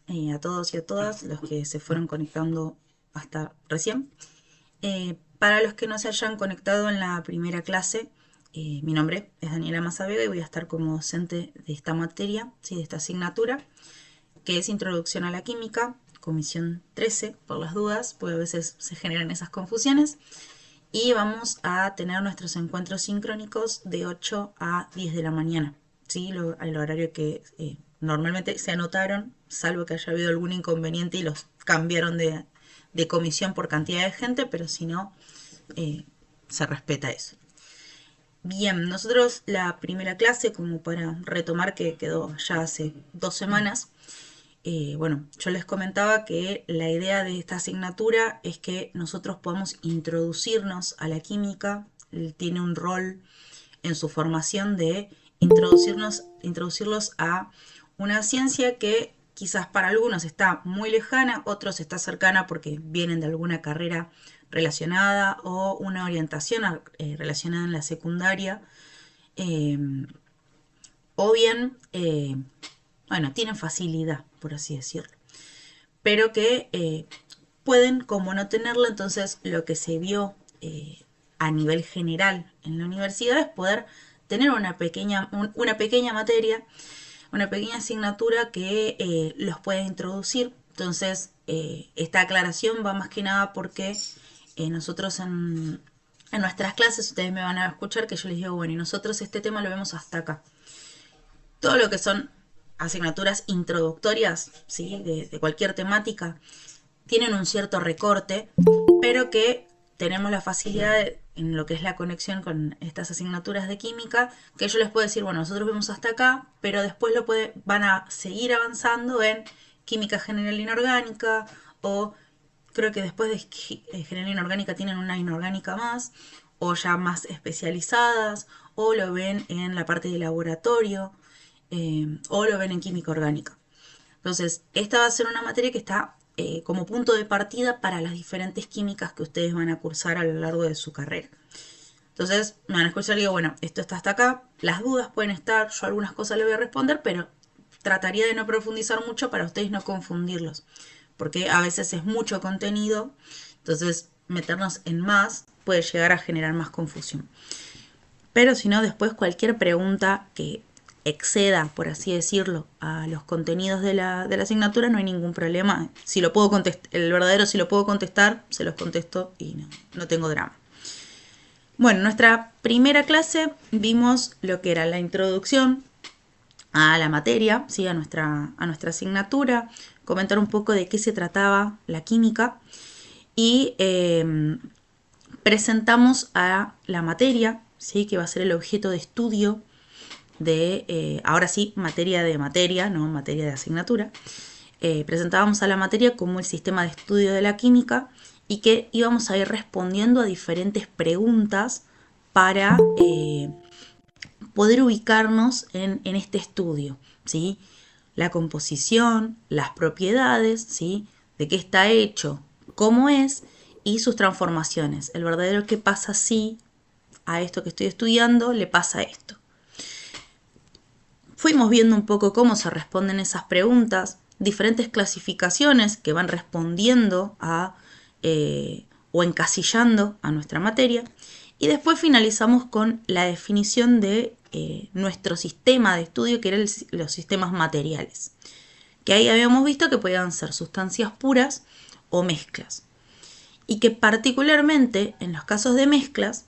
a todos y a todas los que se fueron conectando hasta recién. Para los que no se hayan conectado en la primera clase, mi nombre es Daniela Mazavega y voy a estar como docente de esta materia, ¿sí? De esta asignatura, que es Introducción a la Química, comisión 13, por las dudas, porque a veces se generan esas confusiones. Y vamos a tener nuestros encuentros sincrónicos de 8 a 10 de la mañana, ¿sí? El horario que normalmente se anotaron, salvo que haya habido algún inconveniente y los cambiaron de comisión por cantidad de gente, pero si no, se respeta eso. Bien, nosotros la primera clase, como para retomar que quedó ya hace 2 semanas, bueno, yo les comentaba que la idea de esta asignatura es que nosotros podamos introducirnos a la química. Tiene un rol en su formación de introducirlos a una ciencia que quizás para algunos está muy lejana, otros está cercana porque vienen de alguna carrera relacionada o una orientación relacionada en la secundaria, eh, o bien, bueno, tienen facilidad, por así decirlo, pero que pueden como no tenerlo. Entonces lo que se vio a nivel general en la universidad es poder tener una pequeña materia, una pequeña asignatura que los pueda introducir. Entonces esta aclaración va más que nada porque nosotros en nuestras clases, ustedes me van a escuchar que yo les digo, bueno, y nosotros este tema lo vemos hasta acá. Todo lo que son asignaturas introductorias, ¿sí? De cualquier temática, tienen un cierto recorte, pero que tenemos la facilidad en lo que es la conexión con estas asignaturas de química, que yo les puedo decir, bueno, nosotros vemos hasta acá, pero después van a seguir avanzando en química general inorgánica, o creo que después de general inorgánica tienen una inorgánica más, o ya más especializadas, o lo ven en la parte de laboratorio, o lo ven en química orgánica. Entonces, esta va a ser una materia que está como punto de partida para las diferentes químicas que ustedes van a cursar a lo largo de su carrera. Entonces, me van a escuchar y digo, bueno, esto está hasta acá, las dudas pueden estar, yo algunas cosas les voy a responder, pero trataría de no profundizar mucho para ustedes no confundirlos, porque a veces es mucho contenido, entonces meternos en más puede llegar a generar más confusión. Pero si no, después cualquier pregunta que exceda, por así decirlo, a los contenidos de la asignatura, no hay ningún problema. Si lo puedo contestar, el verdadero si lo puedo contestar, se los contesto y no tengo drama. Bueno, en nuestra primera clase vimos lo que era la introducción a la materia, ¿sí? a nuestra asignatura, comentar un poco de qué se trataba la química y presentamos a la materia, ¿sí? Que va a ser el objeto de estudio de, ahora sí, materia de materia, no materia de asignatura. Presentábamos a la materia como el sistema de estudio de la química y que íbamos a ir respondiendo a diferentes preguntas para poder ubicarnos en este estudio, ¿sí? La composición, las propiedades, ¿sí? De qué está hecho, cómo es y sus transformaciones. El verdadero qué pasa si a esto que estoy estudiando le pasa esto. Fuimos viendo un poco cómo se responden esas preguntas, diferentes clasificaciones que van respondiendo o encasillando a nuestra materia, y después finalizamos con la definición de nuestro sistema de estudio, que eran los sistemas materiales, que ahí habíamos visto que podían ser sustancias puras o mezclas, y que particularmente en los casos de mezclas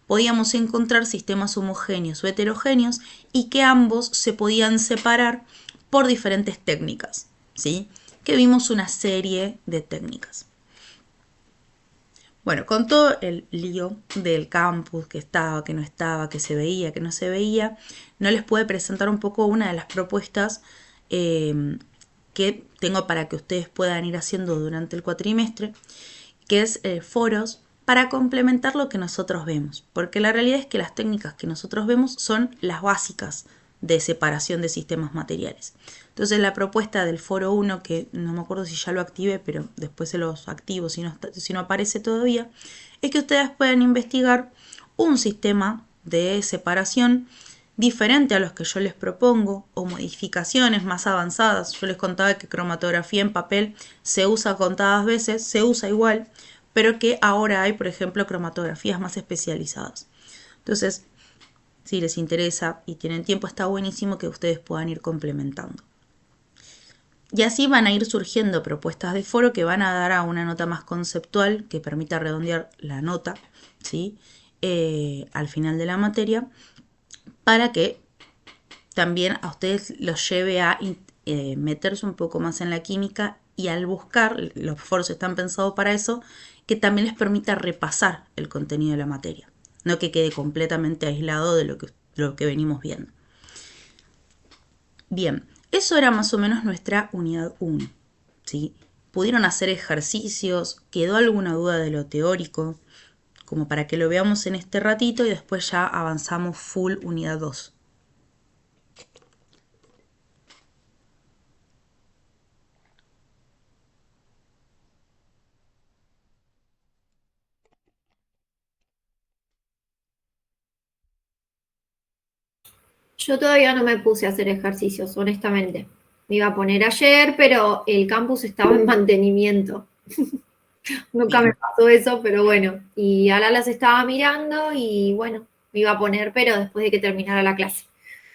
podíamos encontrar sistemas homogéneos o heterogéneos y que ambos se podían separar por diferentes técnicas, ¿sí? Que vimos una serie de técnicas. Bueno, con todo el lío del campus, que estaba, que no estaba, que se veía, que no se veía, no les puedo presentar un poco una de las propuestas que tengo para que ustedes puedan ir haciendo durante el cuatrimestre, que es foros para complementar lo que nosotros vemos, porque la realidad es que las técnicas que nosotros vemos son las básicas de separación de sistemas materiales. Entonces la propuesta del foro 1, que no me acuerdo si ya lo activé, pero después se los activo si no aparece todavía, es que ustedes puedan investigar un sistema de separación diferente a los que yo les propongo o modificaciones más avanzadas. Yo les contaba que cromatografía en papel se usa contadas veces, se usa igual, pero que ahora hay, por ejemplo, cromatografías más especializadas. Entonces, si les interesa y tienen tiempo, está buenísimo que ustedes puedan ir complementando. Y así van a ir surgiendo propuestas de foro que van a dar a una nota más conceptual que permita redondear la nota, ¿sí? Al final de la materia, para que también a ustedes los lleve a meterse un poco más en la química y al buscar, los foros están pensados para eso, que también les permita repasar el contenido de la materia, no que quede completamente aislado de lo que venimos viendo. Bien, eso era más o menos nuestra unidad 1. ¿Sí? ¿Pudieron hacer ejercicios? ¿Quedó alguna duda de lo teórico? Como para que lo veamos en este ratito y después ya avanzamos full unidad 2. Yo todavía no me puse a hacer ejercicios, honestamente. Me iba a poner ayer, pero el campus estaba en mantenimiento. Nunca me Bien, pasó eso, pero bueno. Y ahora las estaba mirando y bueno, me iba a poner, pero después de que terminara la clase,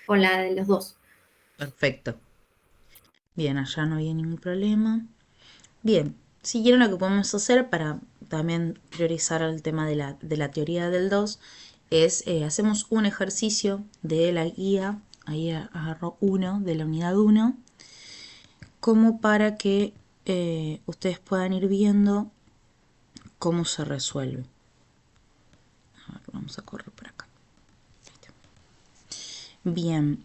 con la de los dos. perfecto. Bien, allá no había ningún problema. Bien, si quieren lo que podemos hacer para también priorizar el tema de la teoría del 2 es hacemos un ejercicio de la guía, ahí agarro uno de la unidad 1, como para que ustedes puedan ir viendo cómo se resuelve. A ver, vamos a correr por acá. Bien,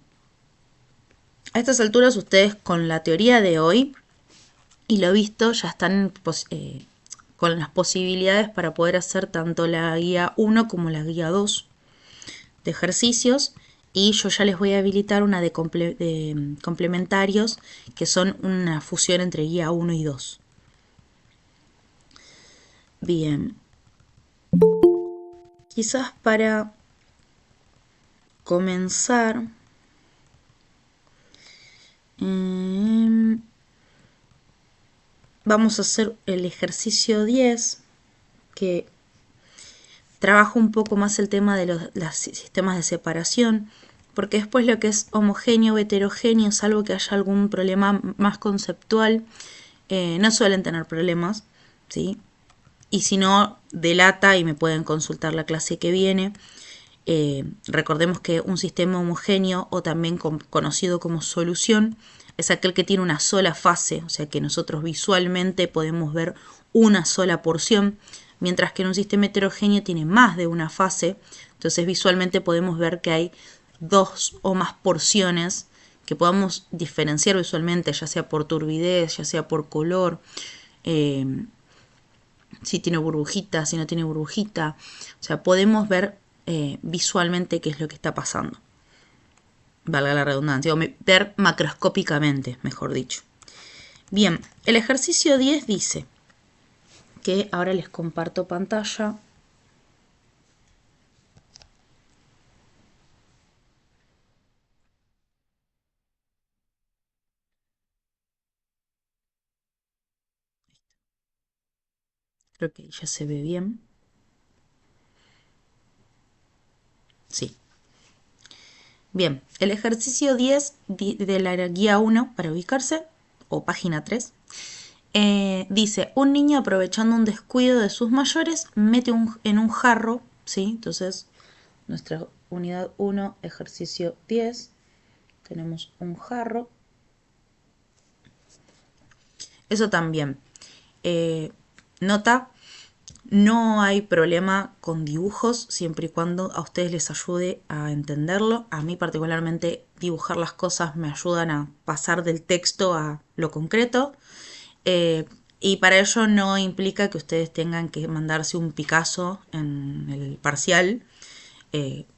a estas alturas ustedes con la teoría de hoy y lo visto ya están con las posibilidades para poder hacer tanto la guía 1 como la guía 2 de ejercicios, y yo ya les voy a habilitar una de complementarios que son una fusión entre guía 1 y 2. Bien, quizás para comenzar vamos a hacer el ejercicio 10, que trabaja un poco más el tema de los sistemas de separación, porque después lo que es homogéneo o heterogéneo, salvo que haya algún problema más conceptual, no suelen tener problemas, ¿sí? Y si no, delata y me pueden consultar la clase que viene. Recordemos que un sistema homogéneo, o también conocido como solución, es aquel que tiene una sola fase, o sea que nosotros visualmente podemos ver una sola porción, mientras que en un sistema heterogéneo tiene más de una fase, entonces visualmente podemos ver que hay dos o más porciones que podamos diferenciar visualmente, ya sea por turbidez, ya sea por color, si tiene burbujita, si no tiene burbujita, o sea, podemos ver visualmente qué es lo que está pasando. Valga la redundancia, o ver macroscópicamente, mejor dicho. Bien, el ejercicio 10 dice que ahora les comparto pantalla. Creo que ya se ve bien. Sí. Bien, el ejercicio 10 de la guía 1 para ubicarse, o página 3, dice, un niño aprovechando un descuido de sus mayores mete en un jarro, ¿sí? Entonces, nuestra unidad 1, ejercicio 10, tenemos un jarro. Eso también. Nota, no hay problema con dibujos siempre y cuando a ustedes les ayude a entenderlo. A mí particularmente dibujar las cosas me ayudan a pasar del texto a lo concreto. Y para ello no implica que ustedes tengan que mandarse un Picasso en el parcial.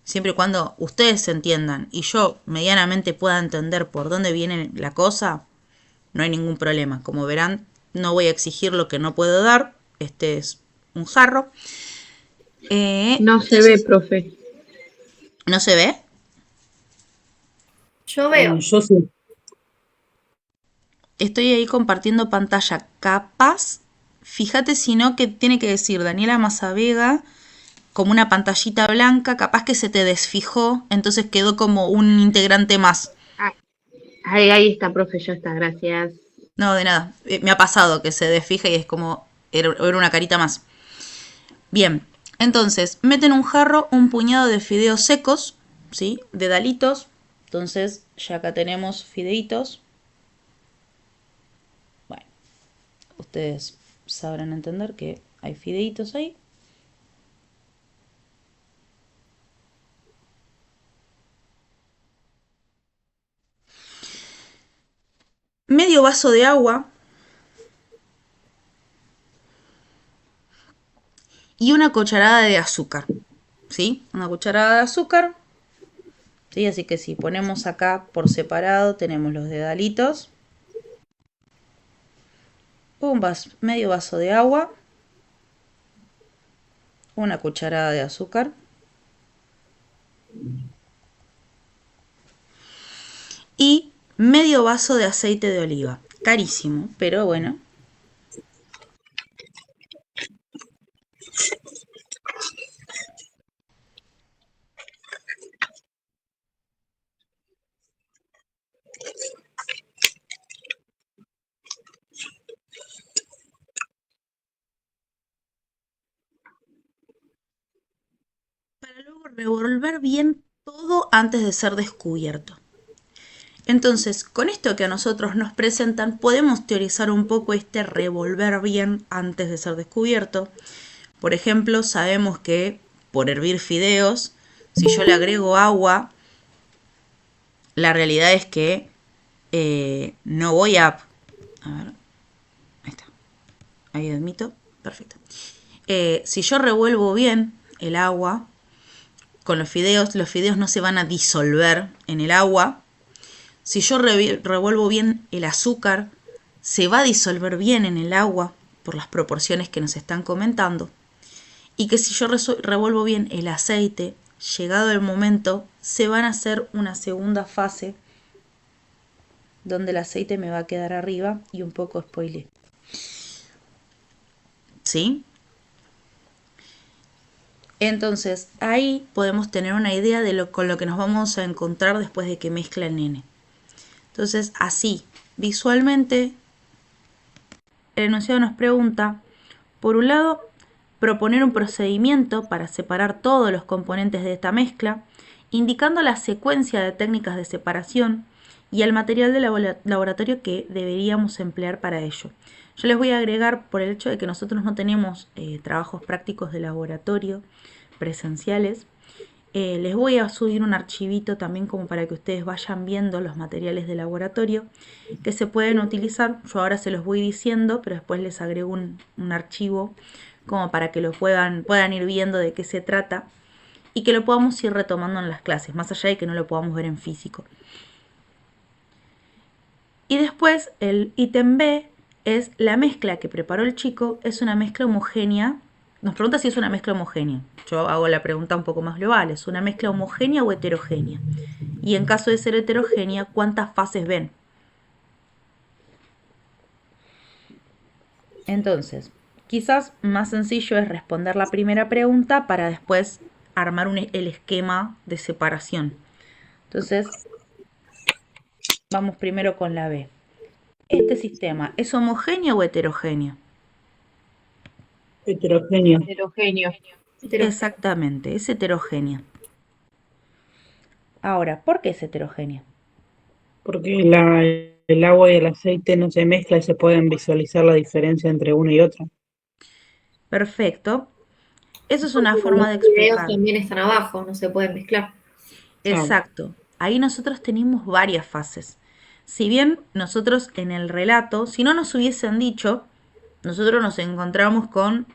Siempre y cuando ustedes se entiendan y yo medianamente pueda entender por dónde viene la cosa, no hay ningún problema. Como verán, no voy a exigir lo que no puedo dar. Este es un jarro. No se ve, profe. ¿No se ve? Yo veo. Yo sí. Estoy ahí compartiendo pantalla. Capaz, fíjate si no que tiene que decir Daniela Mazavega como una pantallita blanca, capaz que se te desfijó, entonces quedó como un integrante más. Ah, ahí está, profe, ya está, gracias. No, de nada. Me ha pasado que se desfija y es como era una carita más. Bien, entonces meten un jarro un puñado de fideos secos, ¿sí? De dalitos. Entonces ya acá tenemos fideitos. Bueno, ustedes sabrán entender que hay fideitos ahí. Medio vaso de agua y una cucharada de azúcar, ¿sí? Una cucharada de azúcar, ¿sí? Así que si ponemos acá por separado tenemos los dedalitos, medio vaso de agua, una cucharada de azúcar y medio vaso de aceite de oliva. Carísimo, pero bueno. Para luego revolver bien todo antes de ser descubierto. Entonces, con esto que a nosotros nos presentan, podemos teorizar un poco este revolver bien antes de ser descubierto. Por ejemplo, sabemos que por hervir fideos, si yo le agrego agua, la realidad es que no voy a... A ver, ahí está. Ahí admito. Perfecto. Si yo revuelvo bien el agua con los fideos no se van a disolver en el agua. Si yo revuelvo bien el azúcar, se va a disolver bien en el agua por las proporciones que nos están comentando. Y que si yo revuelvo bien el aceite, llegado el momento, se van a hacer una segunda fase donde el aceite me va a quedar arriba y un poco spoilé. ¿Sí? Entonces ahí podemos tener una idea de con lo que nos vamos a encontrar después de que mezcla el nene. Entonces así, visualmente, el enunciado nos pregunta, por un lado, proponer un procedimiento para separar todos los componentes de esta mezcla, indicando la secuencia de técnicas de separación y el material de laboratorio que deberíamos emplear para ello. Yo les voy a agregar, por el hecho de que nosotros no tenemos trabajos prácticos de laboratorio presenciales, les voy a subir un archivito también como para que ustedes vayan viendo los materiales de laboratorio que se pueden utilizar. Yo ahora se los voy diciendo, pero después les agrego un archivo como para que lo puedan ir viendo de qué se trata y que lo podamos ir retomando en las clases, más allá de que no lo podamos ver en físico. Y después el ítem B es la mezcla que preparó el chico, es una mezcla homogénea. Nos pregunta si es una mezcla homogénea. Yo hago la pregunta un poco más global, ¿es una mezcla homogénea o heterogénea? Y en caso de ser heterogénea, ¿cuántas fases ven? Entonces, quizás más sencillo es responder la primera pregunta para después armar el esquema de separación. Entonces, vamos primero con la B. ¿Este sistema es homogéneo o heterogéneo? Heterogéneo. Heterogéneo. Exactamente, es heterogénea. Ahora, ¿por qué es heterogénea? Porque el agua y el aceite no se mezclan y se pueden visualizar la diferencia entre uno y otro. Perfecto. Eso es una Los forma de fideos explicar. también están abajo, no se pueden mezclar. Exacto. Ahí nosotros tenemos varias fases. Si bien nosotros en el relato, si no nos hubiesen dicho, nosotros nos encontramos con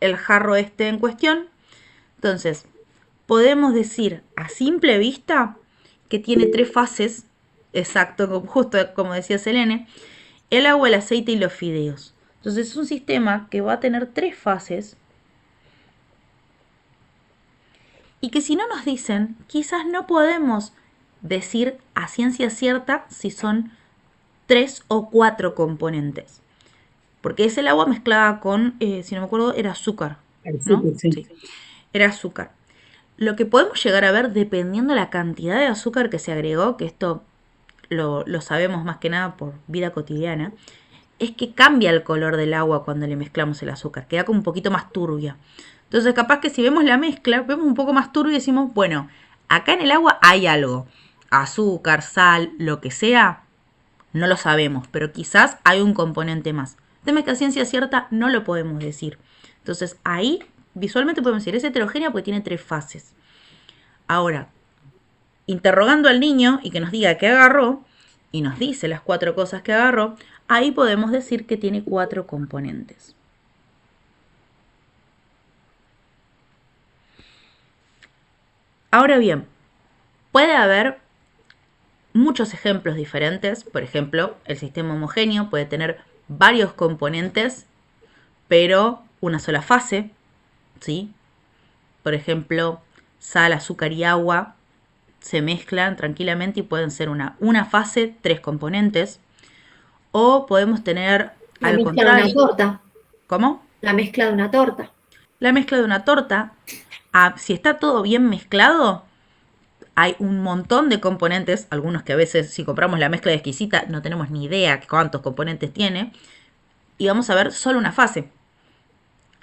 el jarro este en cuestión. Entonces, podemos decir a simple vista que tiene tres fases, exacto, justo como decía Selene, el agua, el aceite y los fideos. Entonces es un sistema que va a tener tres fases y que si no nos dicen, quizás no podemos decir a ciencia cierta si son 3 o 4 componentes. Porque es el agua mezclada con, si no me acuerdo, era azúcar, ¿no? Sí, era azúcar. Lo que podemos llegar a ver, dependiendo la cantidad de azúcar que se agregó, que esto lo sabemos más que nada por vida cotidiana, es que cambia el color del agua cuando le mezclamos el azúcar, queda como un poquito más turbia. Entonces capaz que si vemos la mezcla, vemos un poco más turbio y decimos, bueno, acá en el agua hay algo, azúcar, sal, lo que sea, no lo sabemos, pero quizás hay un componente más. El tema es que a ciencia cierta no lo podemos decir. Entonces ahí visualmente podemos decir, es heterogénea porque tiene 3 fases. Ahora, interrogando al niño y que nos diga qué agarró, y nos dice las 4 cosas que agarró, ahí podemos decir que tiene 4 componentes. Ahora bien, puede haber muchos ejemplos diferentes. Por ejemplo, el sistema homogéneo puede tener varios componentes, pero una sola fase, ¿sí? Por ejemplo, sal, azúcar y agua se mezclan tranquilamente y pueden ser una fase, 3 componentes. O podemos tener La al mezcla de una contrario. torta. ¿Cómo? La mezcla de una torta. La mezcla de una torta. Si está todo bien mezclado, hay un montón de componentes, algunos que a veces si compramos la mezcla de exquisita no tenemos ni idea cuántos componentes tiene, y vamos a ver solo una fase.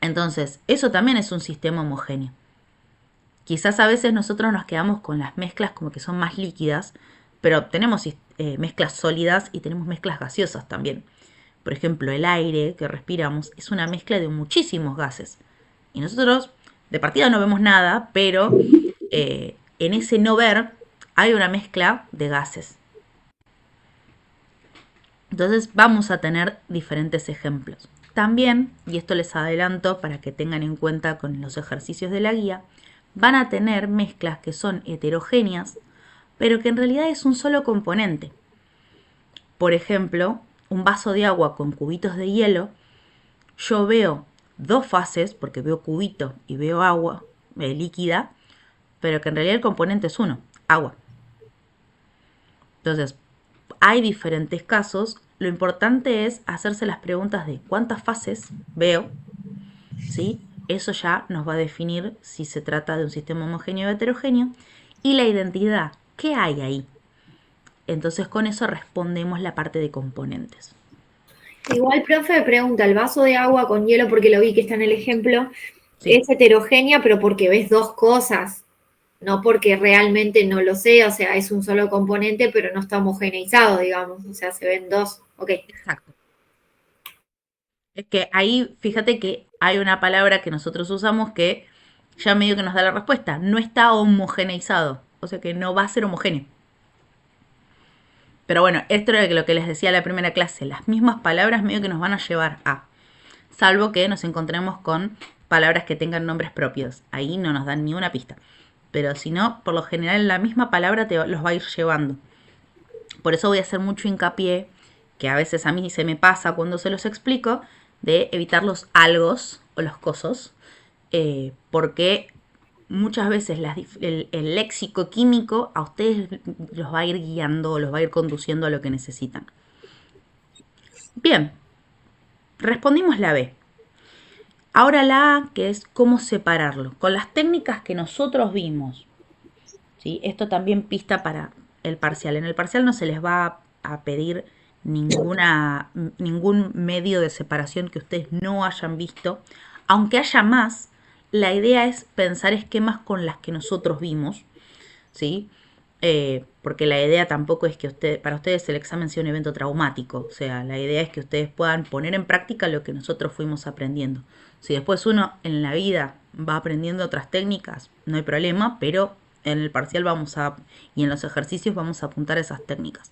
Entonces, eso también es un sistema homogéneo. Quizás a veces nosotros nos quedamos con las mezclas como que son más líquidas, pero tenemos mezclas sólidas y tenemos mezclas gaseosas también. Por ejemplo, el aire que respiramos es una mezcla de muchísimos gases. Y nosotros de partida no vemos nada, pero en ese no ver hay una mezcla de gases. Entonces vamos a tener diferentes ejemplos. También, y esto les adelanto para que tengan en cuenta con los ejercicios de la guía, van a tener mezclas que son heterogéneas, pero que en realidad es un solo componente. Por ejemplo, un vaso de agua con cubitos de hielo, yo veo 2 fases, porque veo cubito y veo agua líquida, pero que en realidad el componente es uno, agua. Entonces, hay diferentes casos. Lo importante es hacerse las preguntas de cuántas fases veo, ¿sí? Eso ya nos va a definir si se trata de un sistema homogéneo o heterogéneo. Y la identidad, ¿qué hay ahí? Entonces con eso respondemos la parte de componentes. Igual, profe, me pregunta, el vaso de agua con hielo, porque lo vi que está en el ejemplo, Sí. es heterogénea, pero porque ves 2 cosas, no porque realmente no lo sé, o sea, es un solo componente, pero no está homogeneizado, digamos, o sea, se ven 2, ok. Exacto. Es que ahí, fíjate que hay una palabra que nosotros usamos que ya medio que nos da la respuesta. No está homogeneizado, o sea que no va a ser homogéneo. Pero bueno, esto era lo que les decía en la primera clase. Las mismas palabras medio que nos van a llevar a. Salvo que nos encontremos con palabras que tengan nombres propios. Ahí no nos dan ni una pista. Pero si no, por lo general la misma palabra los va a ir llevando. Por eso voy a hacer mucho hincapié, que a veces a mí se me pasa cuando se los explico, de evitar los algos o los cosos, porque muchas veces el léxico químico a ustedes los va a ir guiando, los va a ir conduciendo a lo que necesitan. Bien, respondimos la B. Ahora la A, que es cómo separarlo. Con las técnicas que nosotros vimos, ¿sí? Esto también pista para el parcial. En el parcial no se les va a pedir ningún medio de separación que ustedes no hayan visto. Aunque haya más, la idea es pensar esquemas con las que nosotros vimos, ¿sí? Porque la idea tampoco es que para ustedes el examen sea un evento traumático. O sea, la idea es que ustedes puedan poner en práctica lo que nosotros fuimos aprendiendo. Si después uno en la vida va aprendiendo otras técnicas, no hay problema, pero en el parcial y en los ejercicios vamos a apuntar esas técnicas.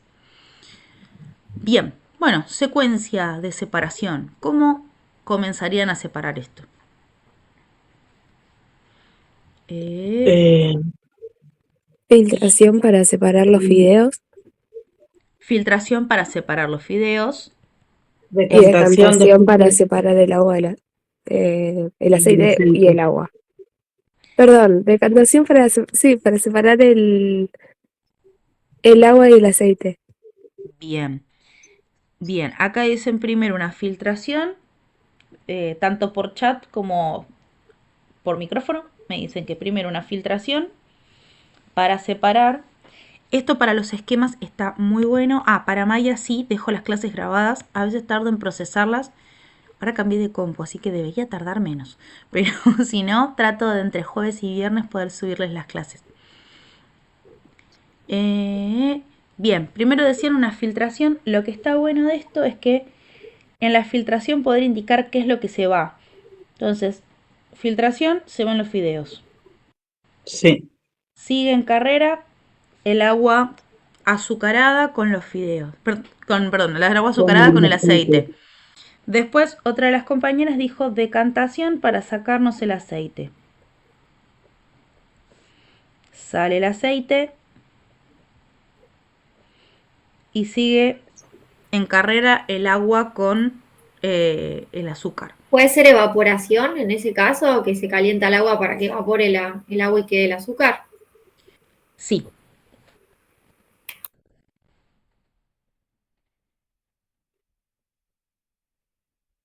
Bien, bueno, secuencia de separación. ¿Cómo comenzarían a separar esto? Filtración para separar los fideos Filtración para separar los fideos. y decantación para separar el agua, el aceite y el agua. Perdón, decantación para separar el El agua y el aceite. Bien. Bien, acá dicen primero una filtración, tanto por chat como por micrófono. Me dicen que primero una filtración para separar. Esto para los esquemas está muy bueno. Para Maya sí, dejo las clases grabadas. A veces tardo en procesarlas. Ahora cambié de compu, así que debería tardar menos. Pero si no, trato de entre jueves y viernes poder subirles las clases. Bien, primero decían una filtración. Lo que está bueno de esto es que en la filtración poder indicar qué es lo que se va. Entonces, filtración, se van los fideos. Sí. Sigue en carrera el agua azucarada con los fideos. Perdón, el agua azucarada con el aceite. Después, otra de las compañeras dijo decantación para sacarnos el aceite. Sale el aceite y sigue en carrera el agua con el azúcar. ¿Puede ser evaporación en ese caso, que se calienta el agua para que evapore el agua y quede el azúcar? Sí.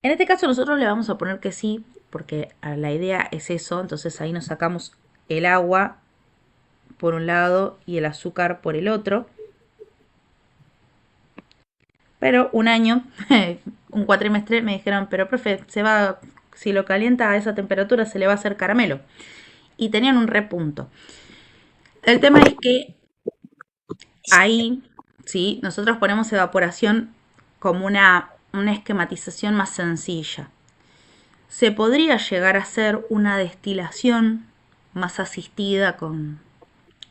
En este caso nosotros le vamos a poner que sí, porque la idea es eso, entonces ahí nos sacamos el agua por un lado y el azúcar por el otro. Pero un año, un cuatrimestre, me dijeron, pero profe, si lo calienta a esa temperatura se le va a hacer caramelo. Y tenían un repunto. El tema es que ahí, sí, nosotros ponemos evaporación como una esquematización más sencilla. Se podría llegar a hacer una destilación más asistida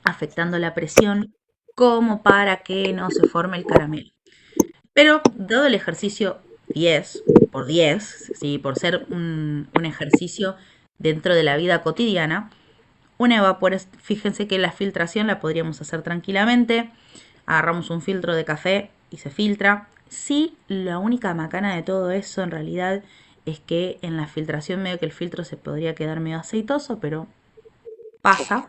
afectando la presión, como para que no se forme el caramelo. Pero dado el ejercicio 10 por 10, ¿sí? Por ser un ejercicio dentro de la vida cotidiana, una evaporación, fíjense que la filtración la podríamos hacer tranquilamente. Agarramos un filtro de café y se filtra. Sí, la única macana de todo eso en realidad es que en la filtración medio que el filtro se podría quedar medio aceitoso, pero pasa.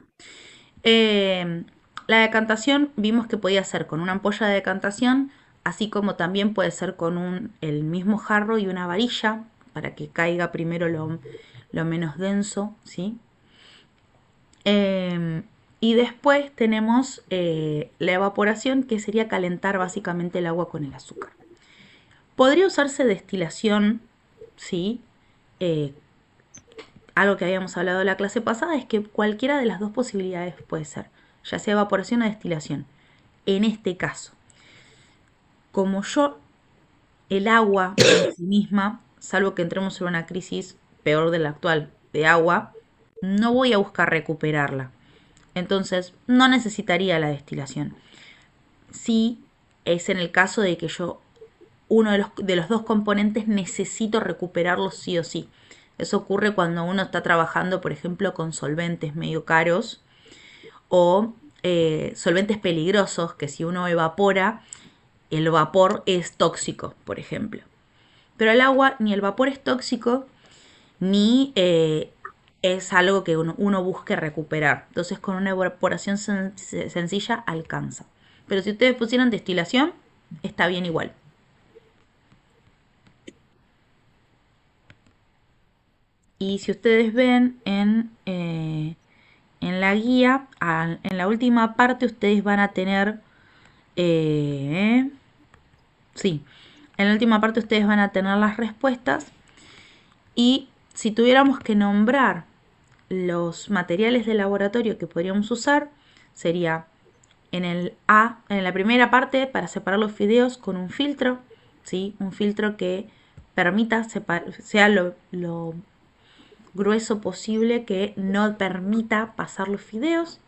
La decantación vimos que podía ser con una ampolla de decantación, así como también puede ser con el mismo jarro y una varilla para que caiga primero lo menos denso, ¿sí? Y después tenemos la evaporación, que sería calentar básicamente el agua con el azúcar. Podría usarse destilación, ¿sí? Algo que habíamos hablado en la clase pasada es que cualquiera de las dos posibilidades puede ser, ya sea evaporación o destilación. En este caso, como el agua en sí misma, salvo que entremos en una crisis peor de la actual de agua, no voy a buscar recuperarla. Entonces, no necesitaría la destilación. Sí, es en el caso de que uno de los dos componentes necesito recuperarlo sí o sí. Eso ocurre cuando uno está trabajando, por ejemplo, con solventes medio caros o solventes peligrosos que si uno evapora, el vapor es tóxico, por ejemplo. Pero el agua ni el vapor es tóxico ni es algo que uno busque recuperar. Entonces con una evaporación sencilla alcanza. Pero si ustedes pusieran destilación, está bien igual. Y si ustedes ven en la guía, en la última parte ustedes van a tener... sí, en la última parte ustedes van a tener las respuestas. Y si tuviéramos que nombrar los materiales de laboratorio que podríamos usar, sería en la primera parte para separar los fideos con un filtro, ¿sí? Un filtro que permita sea lo grueso posible, que no permita pasar los fideos.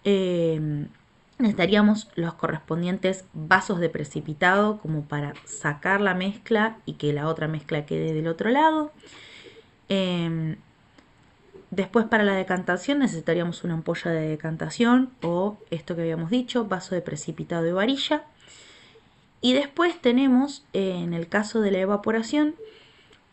Necesitaríamos los correspondientes vasos de precipitado como para sacar la mezcla y que la otra mezcla quede del otro lado. Después para la decantación necesitaríamos una ampolla de decantación o esto que habíamos dicho, vaso de precipitado y varilla. Y después tenemos, en el caso de la evaporación,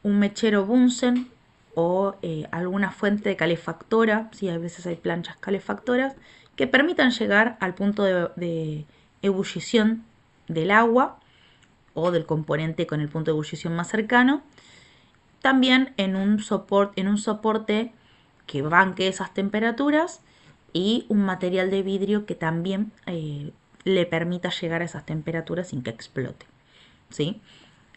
un mechero Bunsen o alguna fuente calefactora, ¿sí? A veces hay planchas calefactoras que permitan llegar al punto de ebullición del agua o del componente con el punto de ebullición más cercano, también en un soporte que banque esas temperaturas y un material de vidrio que también le permita llegar a esas temperaturas sin que explote, ¿sí?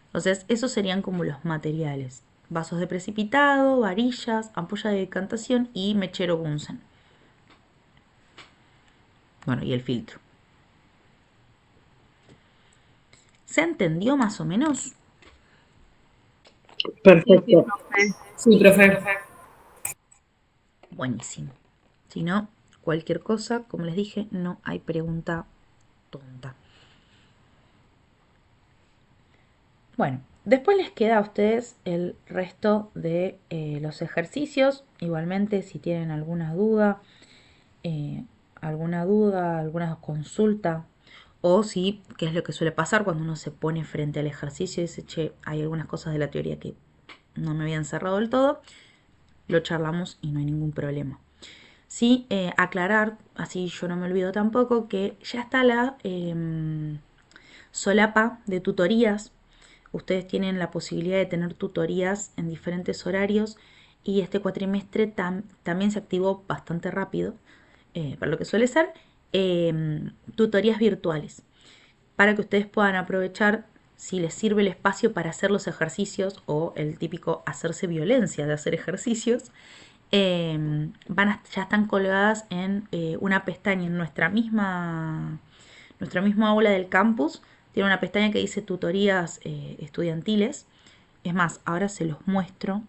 Entonces, esos serían como los materiales: vasos de precipitado, varillas, ampolla de decantación y mechero Bunsen. Bueno, y el filtro. ¿Se entendió más o menos? Perfecto. Sí, profe. Buenísimo. Si no, cualquier cosa, como les dije, no hay pregunta tonta. Bueno, después les queda a ustedes el resto de los ejercicios. Igualmente, si tienen alguna duda, alguna consulta, o si, qué es lo que suele pasar cuando uno se pone frente al ejercicio y dice, che, hay algunas cosas de la teoría que no me habían cerrado del todo, lo charlamos y no hay ningún problema. Sí, aclarar, así yo no me olvido tampoco, que ya está la solapa de tutorías. Ustedes tienen la posibilidad de tener tutorías en diferentes horarios y este cuatrimestre también se activó bastante rápido, para lo que suele ser, tutorías virtuales, para que ustedes puedan aprovechar, si les sirve el espacio para hacer los ejercicios o el típico hacerse violencia de hacer ejercicios. Ya están colgadas en una pestaña en nuestra misma aula del campus. Tiene una pestaña que dice tutorías estudiantiles. Es más, ahora se los muestro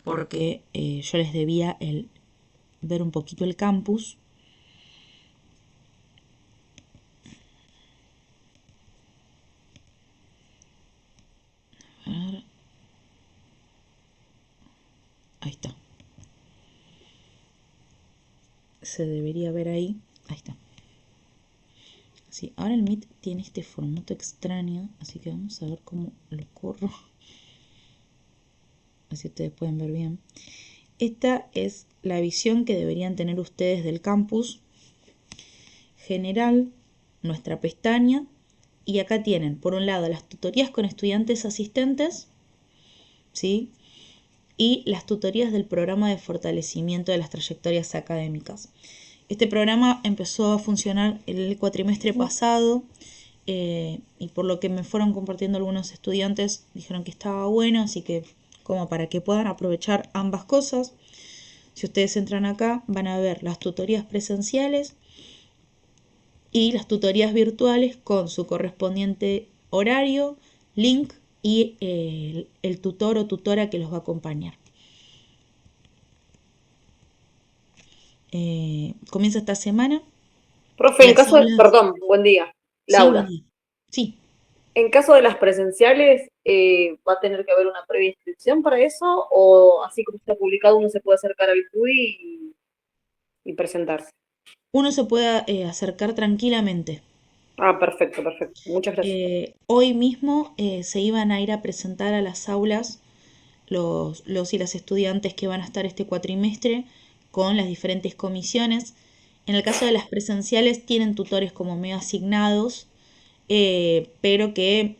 porque yo les debía ver un poquito el campus. A ver. Ahí está. Se debería ver ahí. Ahí está. Sí, ahora el Meet tiene este formato extraño, así que vamos a ver cómo lo corro. Así ustedes pueden ver bien. Esta es la visión que deberían tener ustedes del campus general, nuestra pestaña, y acá tienen por un lado las tutorías con estudiantes asistentes, ¿sí? Y las tutorías del programa de fortalecimiento de las trayectorias académicas. Este programa empezó a funcionar el cuatrimestre pasado, y por lo que me fueron compartiendo algunos estudiantes, dijeron que estaba bueno, así que como para que puedan aprovechar ambas cosas. Si ustedes entran acá, van a ver las tutorías presenciales y las tutorías virtuales con su correspondiente horario, link y el tutor o tutora que los va a acompañar. Comienza esta semana. Profe, en Las caso de, aulas- perdón, buen día, Sí, Laura. buen día. Sí. En caso de las presenciales, ¿va a tener que haber una previa inscripción para eso? ¿O así como está publicado uno se puede acercar al CUI y presentarse? Uno se puede acercar tranquilamente. Ah, perfecto, perfecto. Muchas gracias. Hoy mismo se iban a ir a presentar a las aulas los y las estudiantes que van a estar este cuatrimestre con las diferentes comisiones. En el caso de las presenciales tienen tutores como medio asignados, pero que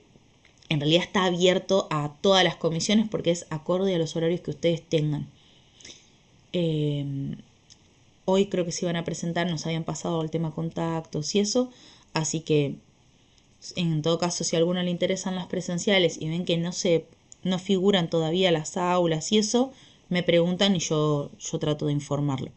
en realidad está abierto a todas las comisiones porque es acorde a los horarios que ustedes tengan. Hoy creo que se iban a presentar, nos habían pasado el tema contactos y eso, así que en todo caso, si a alguno le interesan las presenciales y ven que no figuran todavía las aulas y eso, me preguntan y yo trato de informarlo.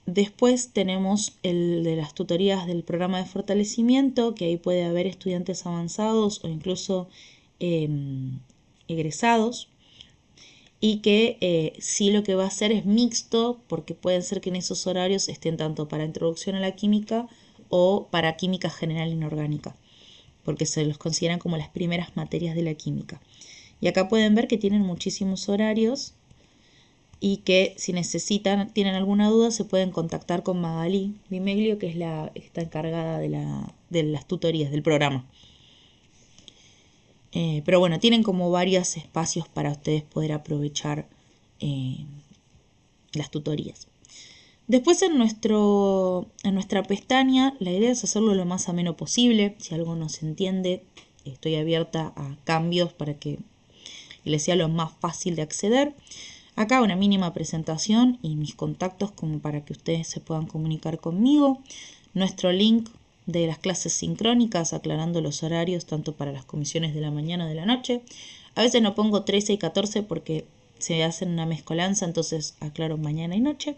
Después tenemos el de las tutorías del programa de fortalecimiento, que ahí puede haber estudiantes avanzados o incluso egresados, y que sí lo que va a hacer es mixto, porque puede ser que en esos horarios estén tanto para introducción a la química o para química general inorgánica, porque se los consideran como las primeras materias de la química. Y acá pueden ver que tienen muchísimos horarios y que si tienen alguna duda, se pueden contactar con Magalí Bimeglio, que es está encargada de las tutorías del programa. Pero bueno, tienen como varios espacios para ustedes poder aprovechar las tutorías. Después en nuestra pestaña, la idea es hacerlo lo más ameno posible. Si algo no se entiende, estoy abierta a cambios para que les sea lo más fácil de acceder. Acá una mínima presentación y mis contactos como para que ustedes se puedan comunicar conmigo. Nuestro link de las clases sincrónicas, aclarando los horarios tanto para las comisiones de la mañana o de la noche. A veces no pongo 13 y 14 porque se hacen una mezcolanza, entonces aclaro mañana y noche.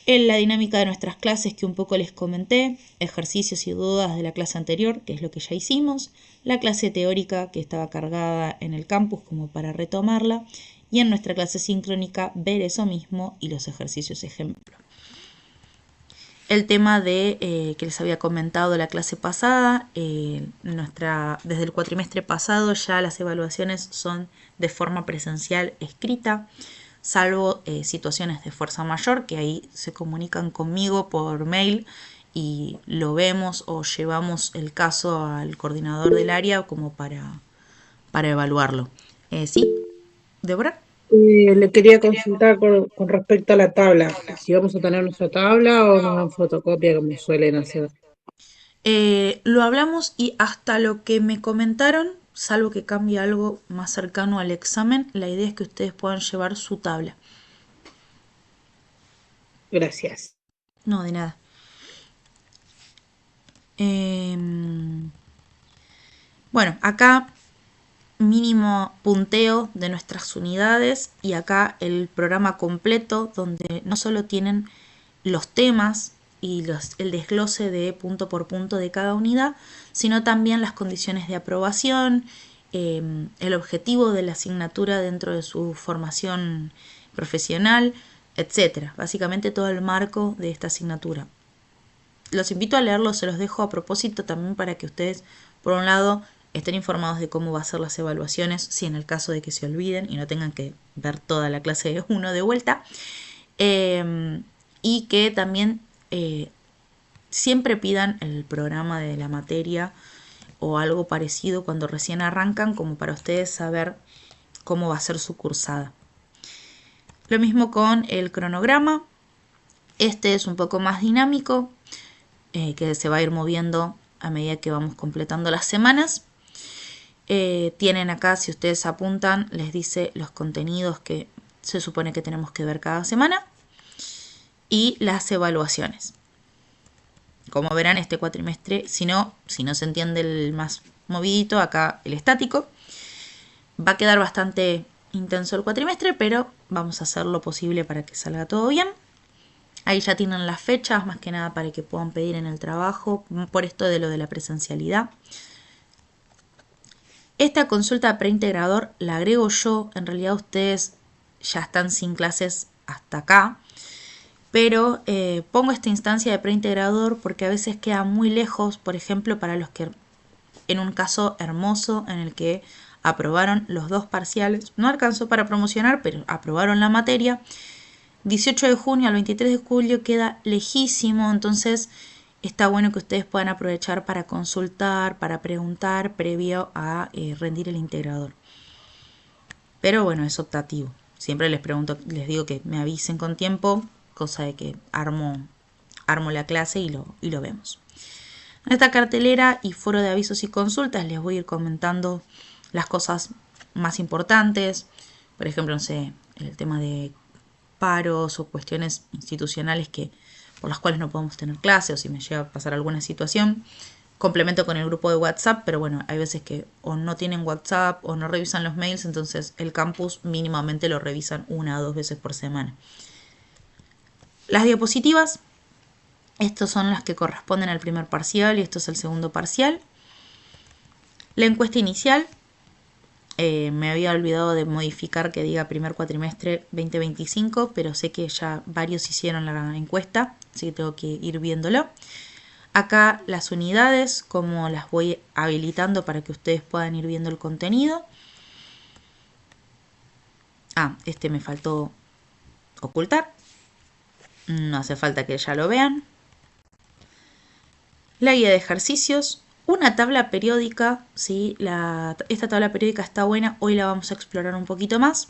En la dinámica de nuestras clases que un poco les comenté, ejercicios y dudas de la clase anterior, que es lo que ya hicimos, la clase teórica que estaba cargada en el campus como para retomarla, y en nuestra clase sincrónica ver eso mismo y los ejercicios ejemplo. El tema que les había comentado la clase pasada, desde el cuatrimestre pasado ya las evaluaciones son de forma presencial escrita, salvo situaciones de fuerza mayor, que ahí se comunican conmigo por mail y lo vemos o llevamos el caso al coordinador del área como para evaluarlo. ¿Sí, Débora? Le quería consultar con respecto a la tabla, si vamos a tener nuestra tabla o nos dan fotocopia como suelen hacer. Lo hablamos y hasta lo que me comentaron, salvo que cambie algo más cercano al examen, la idea es que ustedes puedan llevar su tabla. Gracias. No, de nada. Bueno, acá mínimo punteo de nuestras unidades y acá el programa completo donde no solo tienen los temas y el desglose de punto por punto de cada unidad, sino también las condiciones de aprobación, el objetivo de la asignatura dentro de su formación profesional, etc. Básicamente todo el marco de esta asignatura. Los invito a leerlo, se los dejo a propósito también para que ustedes, por un lado, estén informados de cómo va a ser las evaluaciones, si en el caso de que se olviden y no tengan que ver toda la clase 1 de vuelta, y que también siempre pidan el programa de la materia o algo parecido cuando recién arrancan, como para ustedes saber cómo va a ser su cursada. Lo mismo con el cronograma. Este es un poco más dinámico, que se va a ir moviendo a medida que vamos completando las semanas. Tienen acá, si ustedes apuntan, les dice los contenidos que se supone que tenemos que ver cada semana y las evaluaciones. Como verán, este cuatrimestre, si no se entiende el más movidito, acá el estático, va a quedar bastante intenso el cuatrimestre, pero vamos a hacer lo posible para que salga todo bien. Ahí ya tienen las fechas, más que nada para que puedan pedir en el trabajo, por esto de lo de la presencialidad. Esta consulta preintegrador la agrego yo, en realidad ustedes ya están sin clases hasta acá, pero pongo esta instancia de preintegrador porque a veces queda muy lejos, por ejemplo, para los que, en un caso hermoso en el que aprobaron los 2 parciales, no alcanzó para promocionar, pero aprobaron la materia. 18 de junio al 23 de julio queda lejísimo, entonces está bueno que ustedes puedan aprovechar para consultar, para preguntar previo a rendir el integrador. Pero bueno, es optativo. Siempre les pregunto, les digo que me avisen con tiempo, cosa de que armo la clase y lo vemos. En esta cartelera y foro de avisos y consultas les voy a ir comentando las cosas más importantes. Por ejemplo, no sé, el tema de paros o cuestiones institucionales por las cuales no podemos tener clase, o si me llega a pasar alguna situación, complemento con el grupo de WhatsApp, pero bueno, hay veces que o no tienen WhatsApp o no revisan los mails, entonces el campus mínimamente lo revisan 1 o 2 veces por semana. Las diapositivas, estas son las que corresponden al primer parcial y esto es el segundo parcial. La encuesta inicial, me había olvidado de modificar que diga primer cuatrimestre 2025, pero sé que ya varios hicieron la encuesta, así que tengo que ir viéndolo. Acá las unidades, como las voy habilitando para que ustedes puedan ir viendo el contenido. Este me faltó ocultar. No hace falta que ya lo vean. La guía de ejercicios. Una tabla periódica, ¿sí? Esta tabla periódica está buena, hoy la vamos a explorar un poquito más.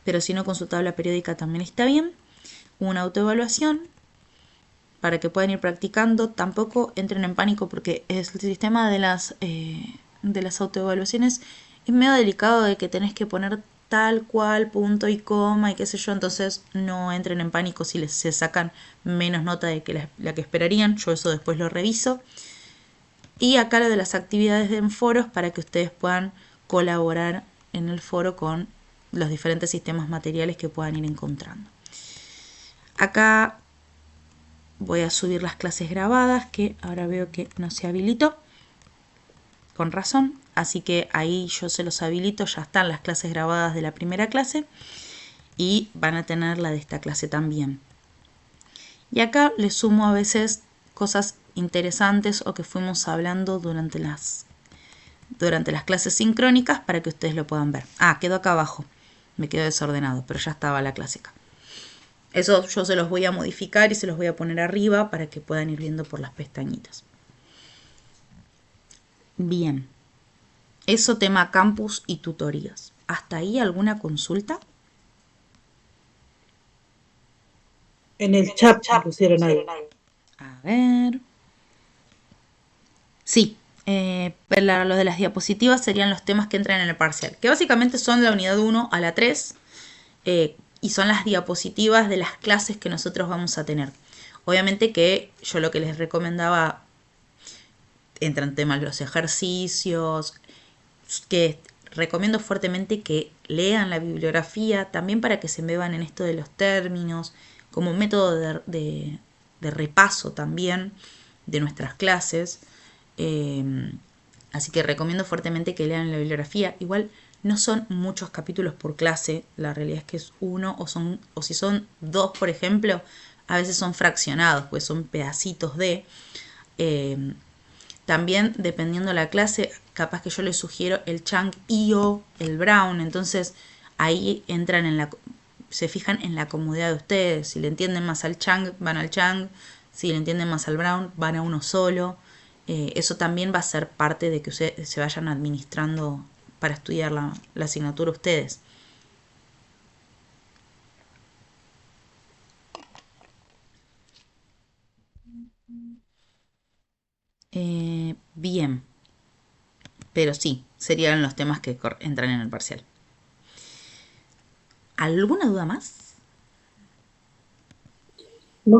pero si no, con su tabla periódica también está bien. Una autoevaluación para que puedan ir practicando. Tampoco entren en pánico porque el sistema de las autoevaluaciones es medio delicado, de que tenés que poner tal cual, punto y coma y qué sé yo. Entonces no entren en pánico si se sacan menos nota de que la que esperarían. Yo eso después lo reviso. Y acá lo de las actividades en foros, para que ustedes puedan colaborar en el foro con los diferentes sistemas materiales que puedan ir encontrando. Acá voy a subir las clases grabadas, que ahora veo que no se habilitó, con razón, así que ahí yo se los habilito. Ya están las clases grabadas de la primera clase y van a tener la de esta clase también. Y acá les sumo a veces cosas interesantes o que fuimos hablando durante las clases sincrónicas, para que ustedes lo puedan ver. Quedó acá abajo, me quedó desordenado, pero ya estaba la clásica. Eso yo se los voy a modificar y se los voy a poner arriba para que puedan ir viendo por las pestañitas. Bien, eso tema campus y tutorías. ¿Hasta ahí alguna consulta? En el chat pusieron ahí. A ver. Sí, lo de las diapositivas serían los temas que entran en el parcial, que básicamente son la unidad 1 a la 3, y son las diapositivas de las clases que nosotros vamos a tener. Obviamente que yo lo que les recomendaba, entran temas los ejercicios, que recomiendo fuertemente que lean la bibliografía, también para que se embeban en esto de los términos, como método de repaso también de nuestras clases. Así que recomiendo fuertemente que lean la bibliografía. Igual no son muchos capítulos por clase, la realidad es que es uno, o si son dos, por ejemplo, a veces son fraccionados, pues son pedacitos de... También, dependiendo de la clase, capaz que yo les sugiero el Chang y o el Brown. Entonces ahí entran se fijan en la comodidad de ustedes. Si le entienden más al Chang, van al Chang. Si le entienden más al Brown, van a uno solo. Eso también va a ser parte de que ustedes se vayan administrando para estudiar la asignatura ustedes. Bien, pero sí, serían los temas que entran en el parcial. ¿Alguna duda más? No.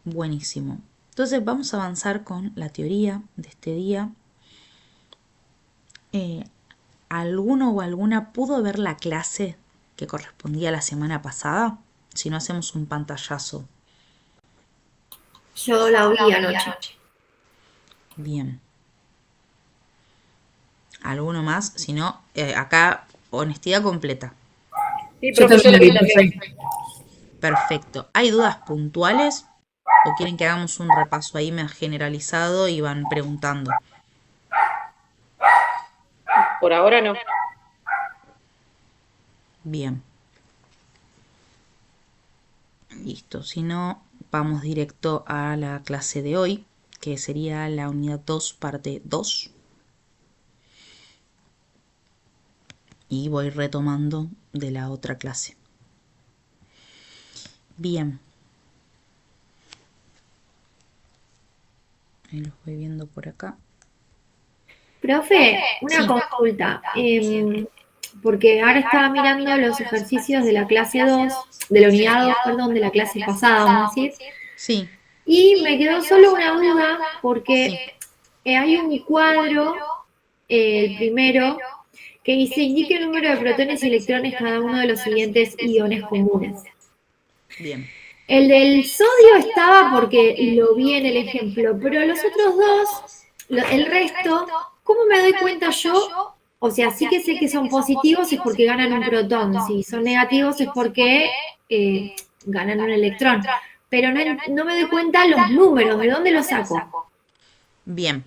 Buenísimo. Entonces vamos a avanzar con la teoría de este día. ¿Alguno o alguna pudo ver la clase que correspondía a la semana pasada? Si no, hacemos un pantallazo. Yo la vi anoche. Bien. ¿Alguno más? Si no, acá honestidad completa. Sí, profe, yo la vi también. Perfecto. ¿Hay dudas puntuales? ¿O quieren que hagamos un repaso ahí más generalizado y van preguntando? Por ahora no. Bien. Listo. Si no, vamos directo a la clase de hoy, que sería la unidad 2, parte 2. Y voy retomando de la otra clase. Bien. Ahí los voy viendo por acá. Profe, una Sí. consulta. Porque ahora estaba mirando los ejercicios de la clase 2, de la unidad 2, perdón, de la clase pasada, vamos a decir. Sí. Y me quedó solo una duda, porque hay un cuadro, el primero, que dice: indique el número de protones y electrones cada uno de los siguientes iones comunes. Bien. El del sodio estaba porque lo vi en el ejemplo, pero los otros dos, el resto, ¿cómo me doy cuenta yo? O sea, sí que sé que son positivos es porque ganan un protón, si son negativos es porque ganan un electrón, pero no me doy cuenta los números, ¿de dónde los saco? Bien.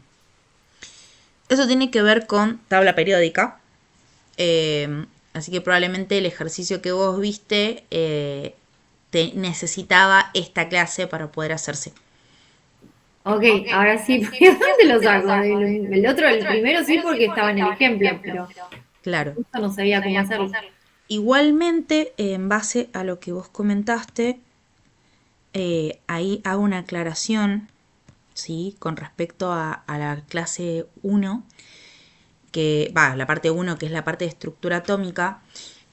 Eso tiene que ver con tabla periódica. Así que probablemente el ejercicio que vos viste necesitaba esta clase para poder hacerse. Ok, ahora sí, ¿de dónde lo saco? El otro, el primero sí, porque estaba en el ejemplo, pero Claro. Justo no sabía cómo hacerlo. Igualmente, en base a lo que vos comentaste, ahí hago una aclaración, ¿sí? Con respecto a la clase 1, que va, la parte 1, que es la parte de estructura atómica.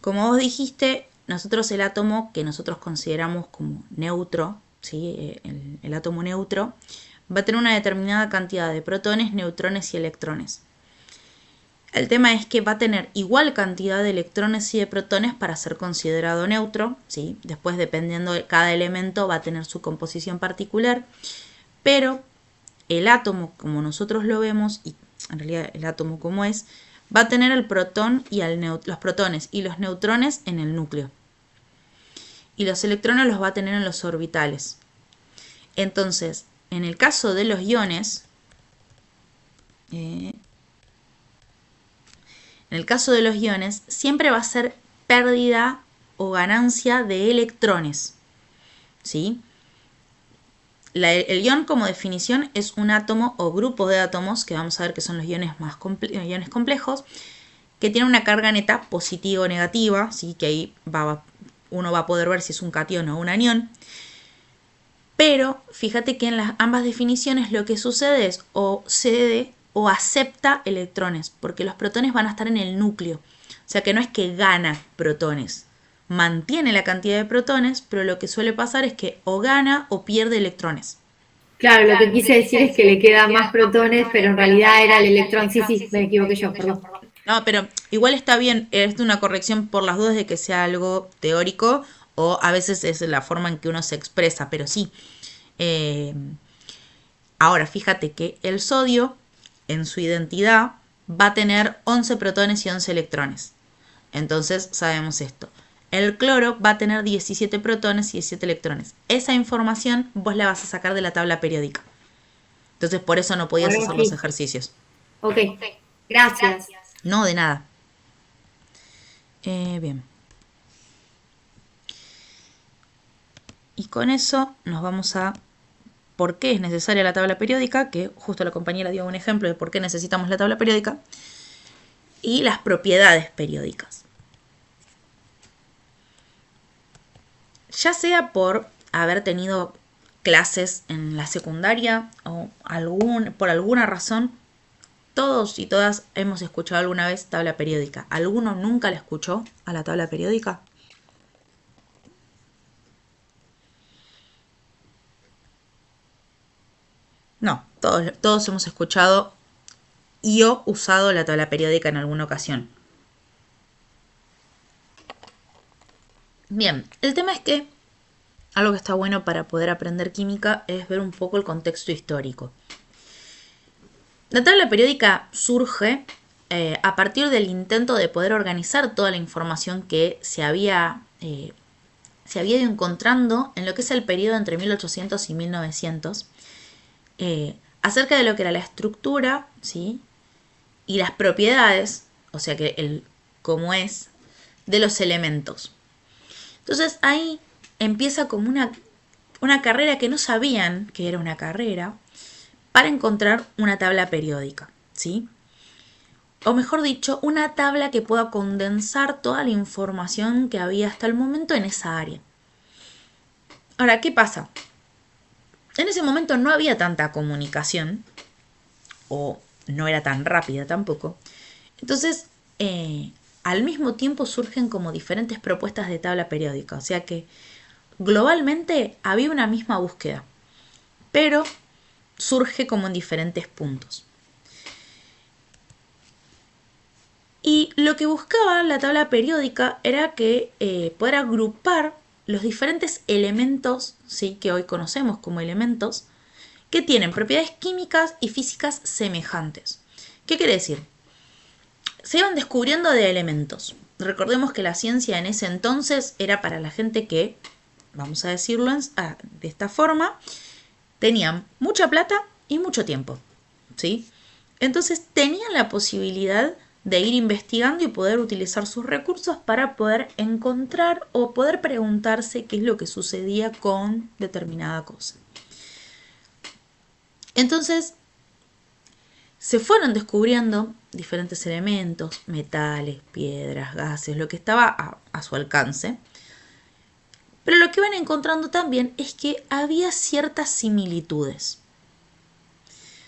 Como vos dijiste, nosotros el átomo que nosotros consideramos como neutro, ¿sí? El átomo neutro, va a tener una determinada cantidad de protones, neutrones y electrones. El tema es que va a tener igual cantidad de electrones y de protones para ser considerado neutro, ¿sí? Después, dependiendo de cada elemento, va a tener su composición particular, pero el átomo, como nosotros lo vemos, y en realidad el átomo como es, va a tener el protón y los protones y los neutrones en el núcleo. Y los electrones los va a tener en los orbitales. Entonces, en el caso de los iones, siempre va a ser pérdida o ganancia de electrones, ¿sí? El ion, como definición, es un átomo o grupo de átomos, que vamos a ver que son los iones iones complejos, que tienen una carga neta positiva o negativa, ¿sí? Que ahí uno va a poder ver si es un catión o un anión. Pero fíjate que en ambas definiciones lo que sucede es o cede o acepta electrones, porque los protones van a estar en el núcleo. O sea que no es que gana protones, mantiene la cantidad de protones, pero lo que suele pasar es que o gana o pierde electrones. Claro, lo que quise decir es que le quedan más protones, pero en realidad era el electrón. Sí, me equivoqué yo, perdón. No, pero igual está bien, es una corrección por las dudas de que sea algo teórico o a veces es la forma en que uno se expresa, pero sí. Ahora, fíjate que el sodio, en su identidad, va a tener 11 protones y 11 electrones. Entonces, sabemos esto. El cloro va a tener 17 protones y 17 electrones. Esa información vos la vas a sacar de la tabla periódica. Entonces, por eso no podías hacer los ejercicios. Ok, gracias. No, de nada. Bien. Y con eso nos vamos a por qué es necesaria la tabla periódica, que justo la compañera dio un ejemplo de por qué necesitamos la tabla periódica, y las propiedades periódicas. Ya sea por haber tenido clases en la secundaria o por alguna razón, todos y todas hemos escuchado alguna vez tabla periódica. ¿Alguno nunca la escuchó a la tabla periódica? No, todos hemos escuchado y o usado la tabla periódica en alguna ocasión. Bien, el tema es que algo que está bueno para poder aprender química es ver un poco el contexto histórico. La tabla periódica surge a partir del intento de poder organizar toda la información que se había ido encontrando en lo que es el periodo entre 1800 y 1900, acerca de lo que era la estructura, ¿sí? Y las propiedades, o sea que cómo es, de los elementos. Entonces ahí empieza como una carrera que no sabían que era una carrera, para encontrar una tabla periódica, ¿sí? O mejor dicho, una tabla que pueda condensar toda la información que había hasta el momento en esa área. Ahora, ¿qué pasa? En ese momento no había tanta comunicación, o no era tan rápida tampoco. Entonces, al mismo tiempo surgen como diferentes propuestas de tabla periódica. O sea que globalmente había una misma búsqueda, pero surge como en diferentes puntos. Y lo que buscaba la tabla periódica era que poder agrupar los diferentes elementos, ¿sí? Que hoy conocemos como elementos, que tienen propiedades químicas y físicas semejantes. ¿Qué quiere decir? Se iban descubriendo de elementos. Recordemos que la ciencia en ese entonces era para la gente que, vamos a decirlo de esta forma, tenían mucha plata y mucho tiempo, ¿sí? Entonces tenían la posibilidad de ir investigando y poder utilizar sus recursos para poder encontrar o poder preguntarse qué es lo que sucedía con determinada cosa. Entonces se fueron descubriendo diferentes elementos, metales, piedras, gases, lo que estaba a su alcance. Pero lo que van encontrando también es que había ciertas similitudes.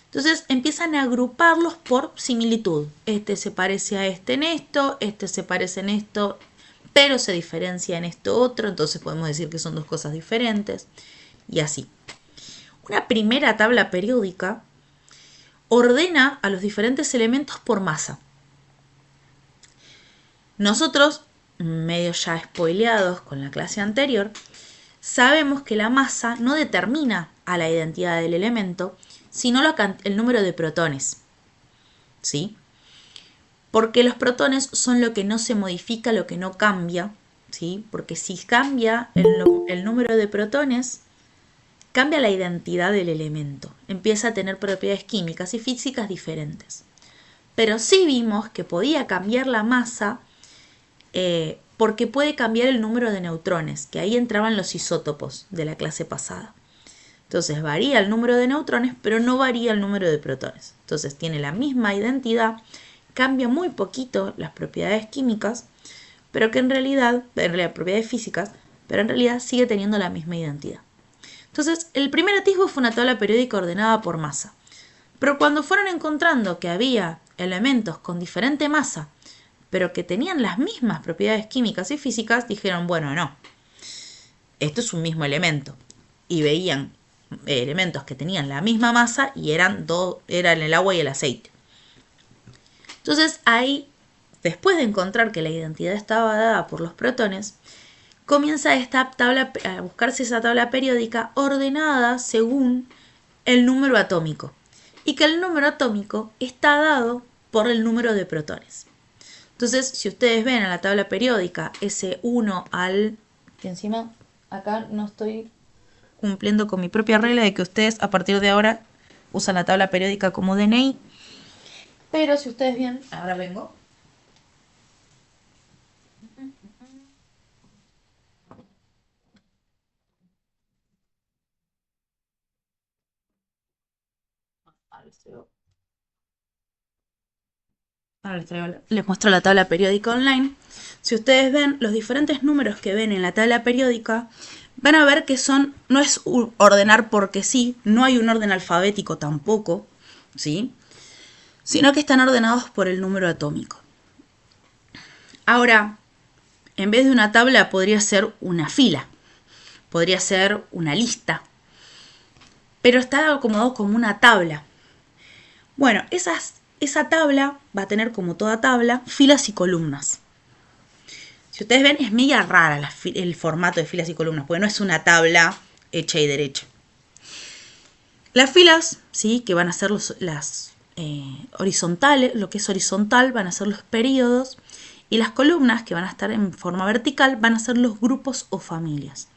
Entonces empiezan a agruparlos por similitud. Este se parece a este en esto, este se parece en esto, pero se diferencia en esto otro, entonces podemos decir que son dos cosas diferentes, y así. Una primera tabla periódica ordena a los diferentes elementos por masa. Nosotros, medio ya spoileados con la clase anterior, sabemos que la masa no determina a la identidad del elemento, sino el número de protones. ¿Sí? Porque los protones son lo que no se modifica, lo que no cambia. ¿Sí? Porque si cambia el número de protones, cambia la identidad del elemento. Empieza a tener propiedades químicas y físicas diferentes. Pero sí vimos que podía cambiar la masa porque puede cambiar el número de neutrones, que ahí entraban los isótopos de la clase pasada. Entonces varía el número de neutrones, pero no varía el número de protones. Entonces tiene la misma identidad, cambia muy poquito las propiedades químicas, pero que en realidad propiedades físicas, pero en realidad sigue teniendo la misma identidad. Entonces, el primer atisbo fue una tabla periódica ordenada por masa. Pero cuando fueron encontrando que había elementos con diferente masa, pero que tenían las mismas propiedades químicas y físicas, dijeron, bueno, no, esto es un mismo elemento. Y veían elementos que tenían la misma masa y eran el agua y el aceite. Entonces, ahí, después de encontrar que la identidad estaba dada por los protones, comienza a buscarse esa tabla periódica ordenada según el número atómico. Y que el número atómico está dado por el número de protones. Entonces, si ustedes ven en la tabla periódica ese 1 al... que encima acá no estoy cumpliendo con mi propia regla de que ustedes a partir de ahora usan la tabla periódica como DNI. Pero si ustedes ven, ahora vengo. Ahora les muestro la tabla periódica online. Si ustedes ven los diferentes números que ven en la tabla periódica, van a ver que no es ordenar porque sí, no hay un orden alfabético tampoco, ¿sí? Sino que están ordenados por el número atómico. Ahora, en vez de una tabla podría ser una fila, podría ser una lista, pero está acomodado como una tabla. Bueno, esa tabla va a tener, como toda tabla, filas y columnas. Si ustedes ven, es media rara el formato de filas y columnas, porque no es una tabla hecha y derecha. Las filas, ¿sí?, que van a ser las horizontales, lo que es horizontal van a ser los períodos, y las columnas, que van a estar en forma vertical, van a ser los grupos o familias.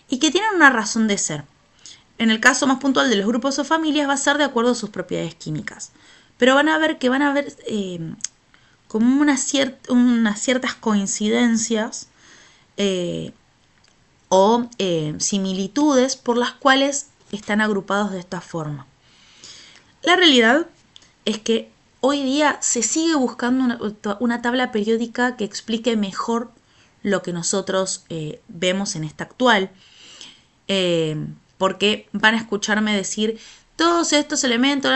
Y que tienen una razón de ser. En el caso más puntual de los grupos o familias va a ser de acuerdo a sus propiedades químicas. Pero van a ver que van a haber como unas ciertas coincidencias o similitudes por las cuales están agrupados de esta forma. La realidad es que hoy día se sigue buscando una tabla periódica que explique mejor lo que nosotros vemos en esta actual, porque van a escucharme decir todos estos elementos,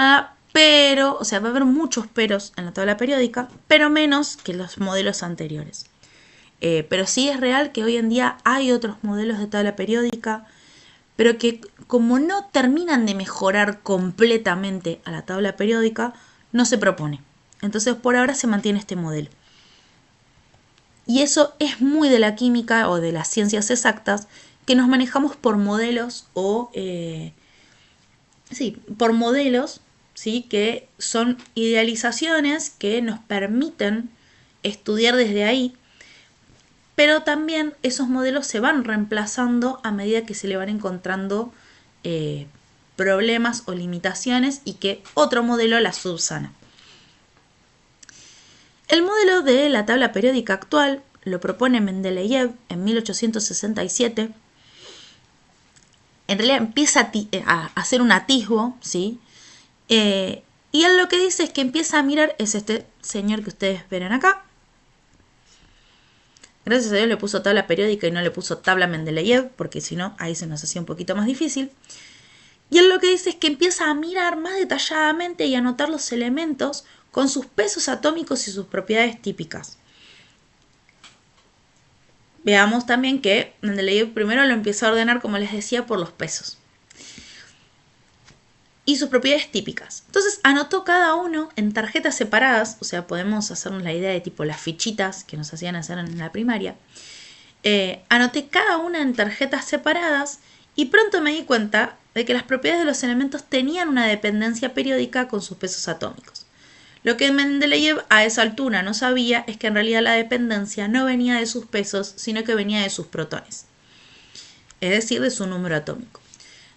pero, o sea, va a haber muchos peros en la tabla periódica, pero menos que los modelos anteriores. Pero sí es real que hoy en día hay otros modelos de tabla periódica, pero que como no terminan de mejorar completamente a la tabla periódica, no se propone. Entonces, por ahora se mantiene este modelo. Y eso es muy de la química o de las ciencias exactas, que nos manejamos por modelos o... por modelos, ¿sí?, que son idealizaciones que nos permiten estudiar desde ahí, pero también esos modelos se van reemplazando a medida que se le van encontrando problemas o limitaciones y que otro modelo las subsana. El modelo de la tabla periódica actual lo propone Mendeleev en 1867. En realidad empieza a hacer un atisbo, ¿sí? Y él lo que dice es que empieza a mirar, es este señor que ustedes verán acá. Gracias a Dios le puso tabla periódica y no le puso tabla Mendeleev, porque si no, ahí se nos hacía un poquito más difícil. Y él lo que dice es que empieza a mirar más detalladamente y a anotar los elementos con sus pesos atómicos y sus propiedades típicas. Veamos también que Mendeleev primero lo empieza a ordenar, como les decía, por los pesos y sus propiedades típicas. Entonces anotó cada uno en tarjetas separadas, o sea, podemos hacernos la idea de tipo las fichitas que nos hacían hacer en la primaria. Anoté cada una en tarjetas separadas y pronto me di cuenta de que las propiedades de los elementos tenían una dependencia periódica con sus pesos atómicos. Lo que Mendeleev a esa altura no sabía es que en realidad la dependencia no venía de sus pesos, sino que venía de sus protones, es decir, de su número atómico.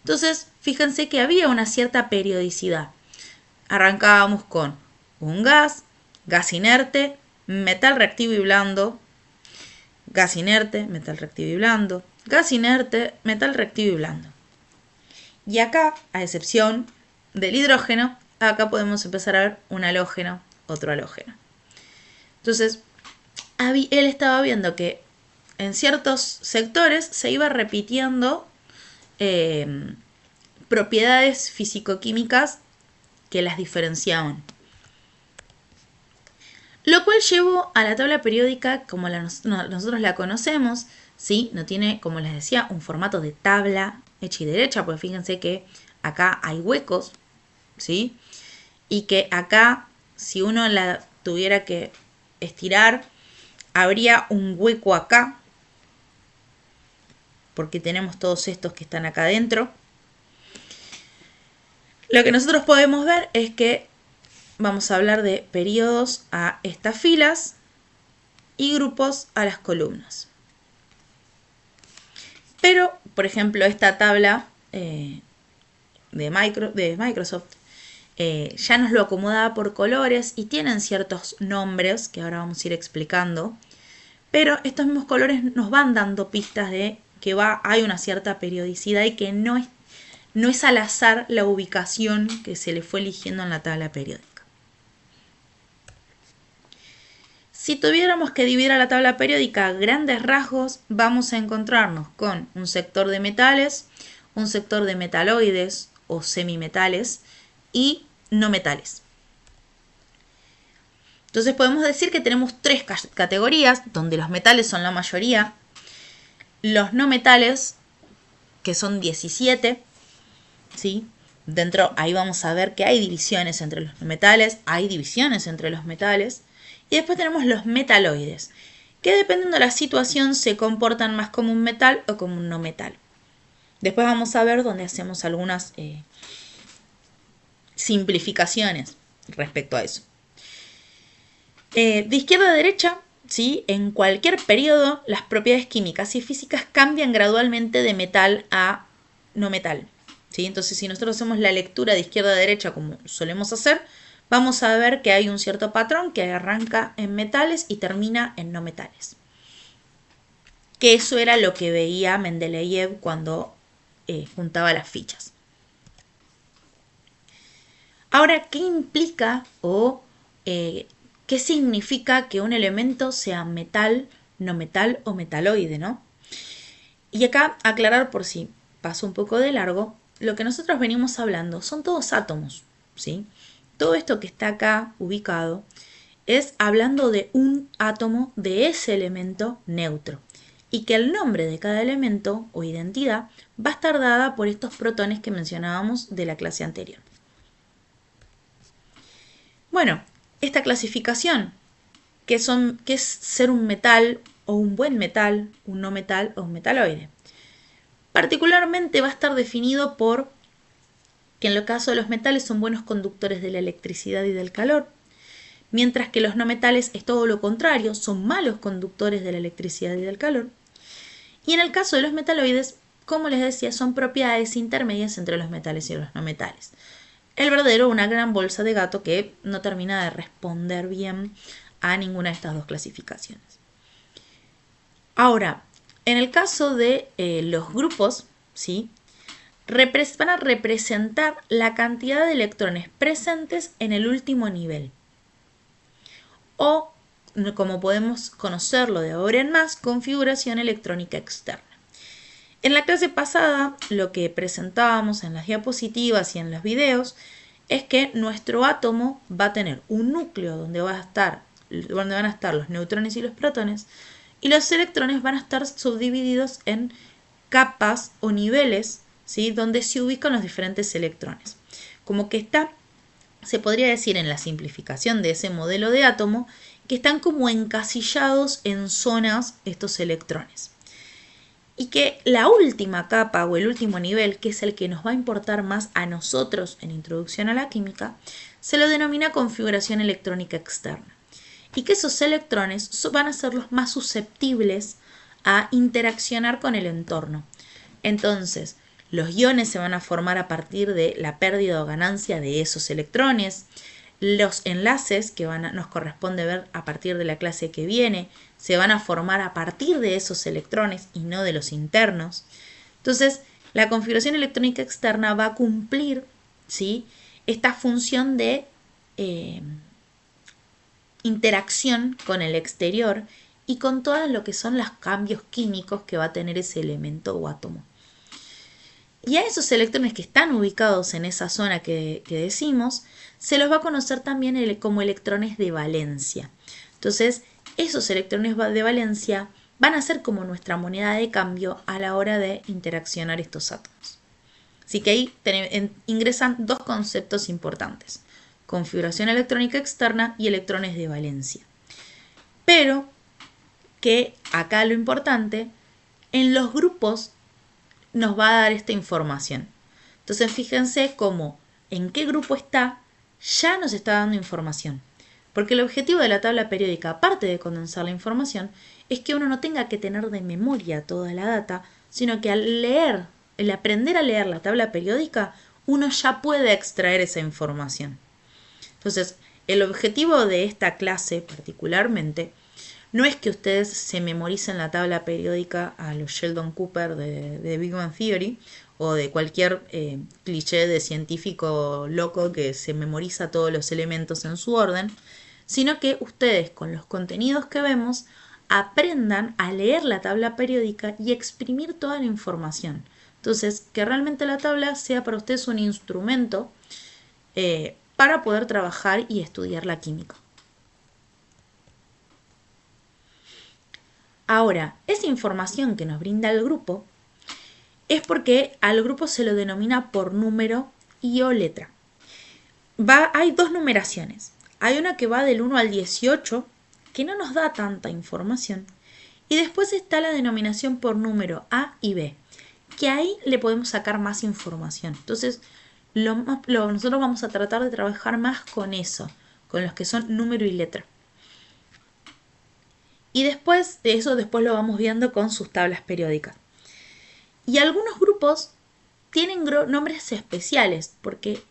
Entonces, fíjense que había una cierta periodicidad. Arrancábamos con un gas inerte, metal reactivo y blando, gas inerte, metal reactivo y blando, gas inerte, metal reactivo y blando. Y acá, a excepción del hidrógeno, acá podemos empezar a ver un halógeno, otro halógeno. Entonces, él estaba viendo que en ciertos sectores se iba repitiendo propiedades físico-químicas que las diferenciaban. Lo cual llevó a la tabla periódica como nosotros la conocemos, ¿sí? No tiene, como les decía, un formato de tabla hecha y derecha, porque fíjense que acá hay huecos, ¿sí? Y que acá, si uno la tuviera que estirar, habría un hueco acá, porque tenemos todos estos que están acá adentro. Lo que nosotros podemos ver es que vamos a hablar de periodos a estas filas y grupos a las columnas. Pero, por ejemplo, esta tabla de Microsoft ya nos lo acomodaba por colores y tienen ciertos nombres que ahora vamos a ir explicando. Pero estos mismos colores nos van dando pistas de que hay una cierta periodicidad y que no es al azar la ubicación que se le fue eligiendo en la tabla periódica. Si tuviéramos que dividir a la tabla periódica a grandes rasgos, vamos a encontrarnos con un sector de metales, un sector de metaloides o semimetales y no metales. Entonces podemos decir que tenemos tres categorías, donde los metales son la mayoría, los no metales, que son 17, ¿sí? Dentro, ahí vamos a ver que hay divisiones entre los no metales, hay divisiones entre los metales, y después tenemos los metaloides, que dependiendo de la situación se comportan más como un metal o como un no metal. Después vamos a ver dónde hacemos algunas simplificaciones respecto a eso. De izquierda a derecha, ¿sí? En cualquier periodo, las propiedades químicas y físicas cambian gradualmente de metal a no metal, ¿sí? Entonces, si nosotros hacemos la lectura de izquierda a derecha, como solemos hacer, vamos a ver que hay un cierto patrón que arranca en metales y termina en no metales. Que eso era lo que veía Mendeleev cuando juntaba las fichas. Ahora, ¿qué implica o qué significa que un elemento sea metal, no metal o metaloide, ¿no? Y acá aclarar, por si paso un poco de largo, lo que nosotros venimos hablando son todos átomos, ¿sí? Todo esto que está acá ubicado es hablando de un átomo de ese elemento neutro y que el nombre de cada elemento o identidad va a estar dada por estos protones que mencionábamos de la clase anterior. Bueno, esta clasificación, que es ser un metal o un buen metal, un no metal o un metaloide, particularmente va a estar definido por que en el caso de los metales son buenos conductores de la electricidad y del calor, mientras que los no metales es todo lo contrario, son malos conductores de la electricidad y del calor. Y en el caso de los metaloides, como les decía, son propiedades intermedias entre los metales y los no metales. El verdadero, una gran bolsa de gato que no termina de responder bien a ninguna de estas dos clasificaciones. Ahora, en el caso de los grupos, ¿sí? Van a representar la cantidad de electrones presentes en el último nivel. o, como podemos conocerlo de ahora en más, configuración electrónica externa. En la clase pasada, lo que presentábamos en las diapositivas y en los videos es que nuestro átomo va a tener un núcleo donde van a estar los neutrones y los protones, y los electrones van a estar subdivididos en capas o niveles, ¿sí?, donde se ubican los diferentes electrones. Como que se podría decir en la simplificación de ese modelo de átomo, que están como encasillados en zonas estos electrones. Y que la última capa o el último nivel, que es el que nos va a importar más a nosotros en Introducción a la Química, se lo denomina configuración electrónica externa. Y que esos electrones van a ser los más susceptibles a interaccionar con el entorno. Entonces, los iones se van a formar a partir de la pérdida o ganancia de esos electrones. Los enlaces, que nos corresponde ver a partir de la clase que viene, se van a formar a partir de esos electrones y no de los internos. Entonces, la configuración electrónica externa va a cumplir, ¿sí?, esta función de interacción con el exterior y con todo lo que son los cambios químicos que va a tener ese elemento o átomo. Y a esos electrones que están ubicados en esa zona que decimos, se los va a conocer también como electrones de valencia. Entonces, esos electrones de valencia van a ser como nuestra moneda de cambio a la hora de interaccionar estos átomos. Así que ahí ingresan dos conceptos importantes: configuración electrónica externa y electrones de valencia. Pero que acá lo importante, en los grupos nos va a dar esta información. Entonces fíjense cómo en qué grupo está, ya nos está dando información. Porque el objetivo de la tabla periódica, aparte de condensar la información, es que uno no tenga que tener de memoria toda la data, sino que al aprender a leer la tabla periódica, uno ya puede extraer esa información. Entonces, el objetivo de esta clase particularmente no es que ustedes se memoricen la tabla periódica a los Sheldon Cooper de Big Bang Theory o de cualquier cliché de científico loco que se memoriza todos los elementos en su orden, sino que ustedes con los contenidos que vemos aprendan a leer la tabla periódica y exprimir toda la información. Entonces, que realmente la tabla sea para ustedes un instrumento para poder trabajar y estudiar la química. Ahora, esa información que nos brinda el grupo es porque al grupo se lo denomina por número y o letra. Hay dos numeraciones. Hay una que va del 1 al 18, que no nos da tanta información. Y después está la denominación por número A y B, que ahí le podemos sacar más información. Entonces, nosotros vamos a tratar de trabajar más con eso, con los que son número y letra. Y después de eso, lo vamos viendo con sus tablas periódicas. Y algunos grupos tienen nombres especiales, porque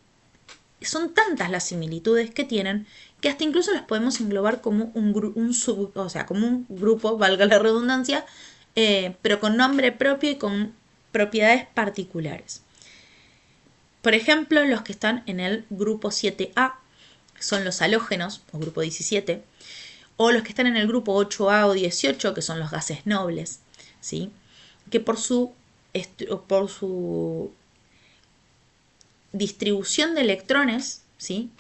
son tantas las similitudes que tienen, que hasta incluso los podemos englobar como como un grupo, valga la redundancia, pero con nombre propio y con propiedades particulares. Por ejemplo, los que están en el grupo 7A son los halógenos, o grupo 17, o los que están en el grupo 8A o 18, que son los gases nobles, ¿sí?, que por su distribución de electrones, ¿sí?,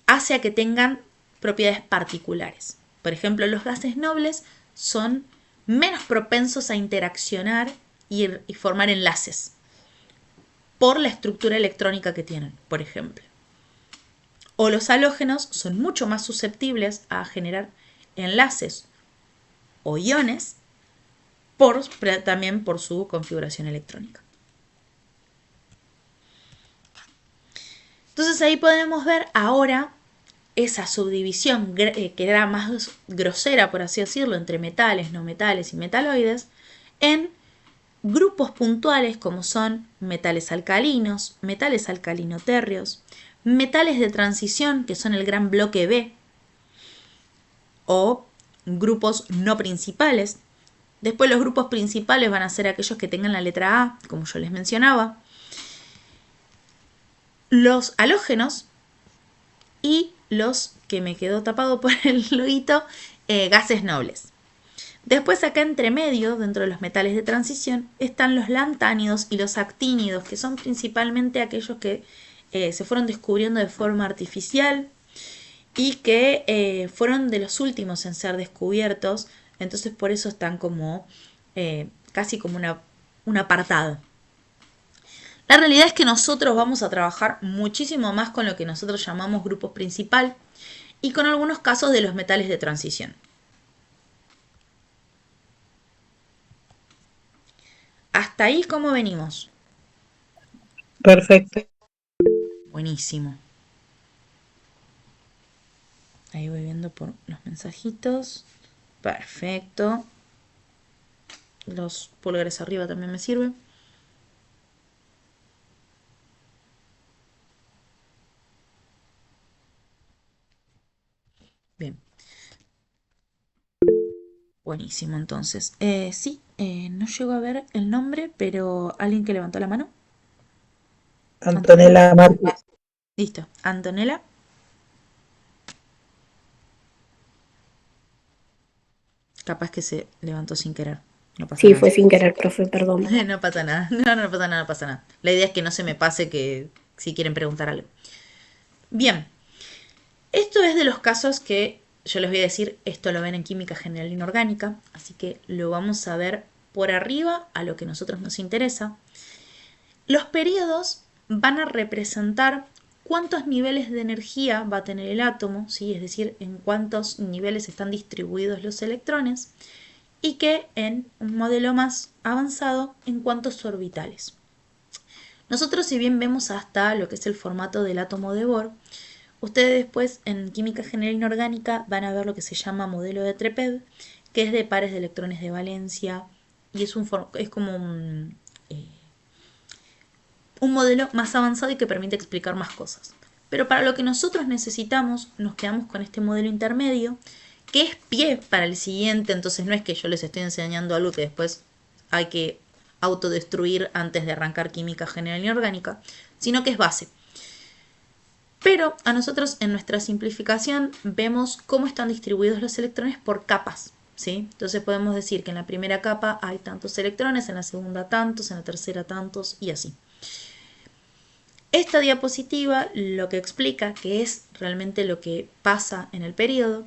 hace a que tengan propiedades particulares. Por ejemplo, los gases nobles son menos propensos a interaccionar y formar enlaces por la estructura electrónica que tienen, por ejemplo. O los halógenos son mucho más susceptibles a generar enlaces o iones también por su configuración electrónica. Entonces ahí podemos ver ahora esa subdivisión que era más grosera, por así decirlo, entre metales, no metales y metaloides, en grupos puntuales como son metales alcalinos, metales alcalinotérreos, metales de transición, que son el gran bloque B, o grupos no principales. Después los grupos principales van a ser aquellos que tengan la letra A, como yo les mencionaba. Los halógenos y los que me quedó tapado por el loguito, gases nobles. Después acá entre medio, dentro de los metales de transición, están los lantánidos y los actínidos, que son principalmente aquellos que se fueron descubriendo de forma artificial y que fueron de los últimos en ser descubiertos. Entonces por eso están como casi como un apartado. La realidad es que nosotros vamos a trabajar muchísimo más con lo que nosotros llamamos grupos principal y con algunos casos de los metales de transición. Hasta ahí, ¿cómo venimos? Perfecto. Buenísimo. Ahí voy viendo por los mensajitos. Perfecto. Los pulgares arriba también me sirven. Bien. Buenísimo, entonces. Sí, no llego a ver el nombre, pero alguien que levantó la mano. Antonella Márquez. Listo. Antonella. Capaz que se levantó sin querer. No pasa Sí, nada. fue sin querer, profe, perdón. No pasa nada. No pasa nada, no pasa nada. La idea es que no se me pase que si quieren preguntar algo. Bien. Esto es de los casos que yo les voy a decir, esto lo ven en química general inorgánica, así que lo vamos a ver por arriba a lo que a nosotros nos interesa. Los periodos van a representar cuántos niveles de energía va a tener el átomo, ¿sí? Es decir, en cuántos niveles están distribuidos los electrones, y que en un modelo más avanzado, en cuántos orbitales. Nosotros, si bien vemos hasta lo que es el formato del átomo de Bohr, ustedes después en química general inorgánica van a ver lo que se llama modelo de Trepel, que es de pares de electrones de valencia, y es como un modelo más avanzado y que permite explicar más cosas. Pero para lo que nosotros necesitamos, nos quedamos con este modelo intermedio, que es pie para el siguiente. Entonces no es que yo les estoy enseñando algo que después hay que autodestruir antes de arrancar química general inorgánica, sino que es base. Pero a nosotros en nuestra simplificación vemos cómo están distribuidos los electrones por capas, ¿sí? Entonces podemos decir que en la primera capa hay tantos electrones, en la segunda tantos, en la tercera tantos y así. Esta diapositiva lo que explica, que es realmente lo que pasa en el periodo,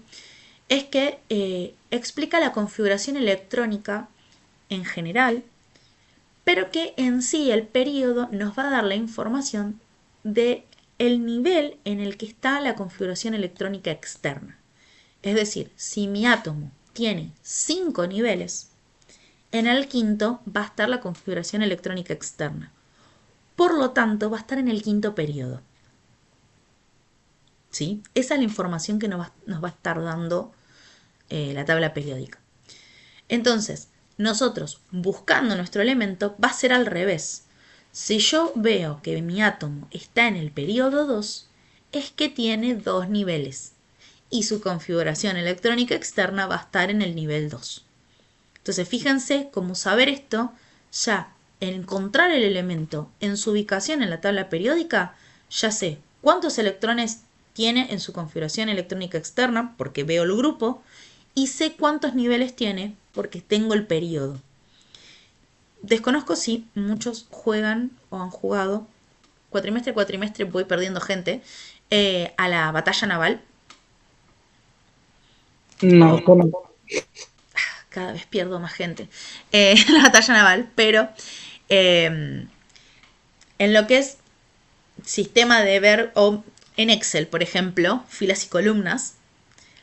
es que explica la configuración electrónica en general, pero que en sí el periodo nos va a dar la información de el nivel en el que está la configuración electrónica externa. Es decir, si mi átomo tiene 5 niveles, en el quinto va a estar la configuración electrónica externa. Por lo tanto, va a estar en el quinto periodo. ¿Sí? Esa es la información que nos va a estar dando la tabla periódica. Entonces, nosotros buscando nuestro elemento va a ser al revés. Si yo veo que mi átomo está en el periodo 2, es que tiene 2 niveles y su configuración electrónica externa va a estar en el nivel 2. Entonces, fíjense cómo saber esto, ya encontrar el elemento en su ubicación en la tabla periódica, ya sé cuántos electrones tiene en su configuración electrónica externa, porque veo el grupo, y sé cuántos niveles tiene, porque tengo el periodo. Desconozco si muchos juegan o han jugado, cuatrimestre a cuatrimestre voy perdiendo gente, a la batalla naval. No, no. Cada vez pierdo más gente en la batalla naval, pero en lo que es sistema de ver, o en Excel, por ejemplo, filas y columnas,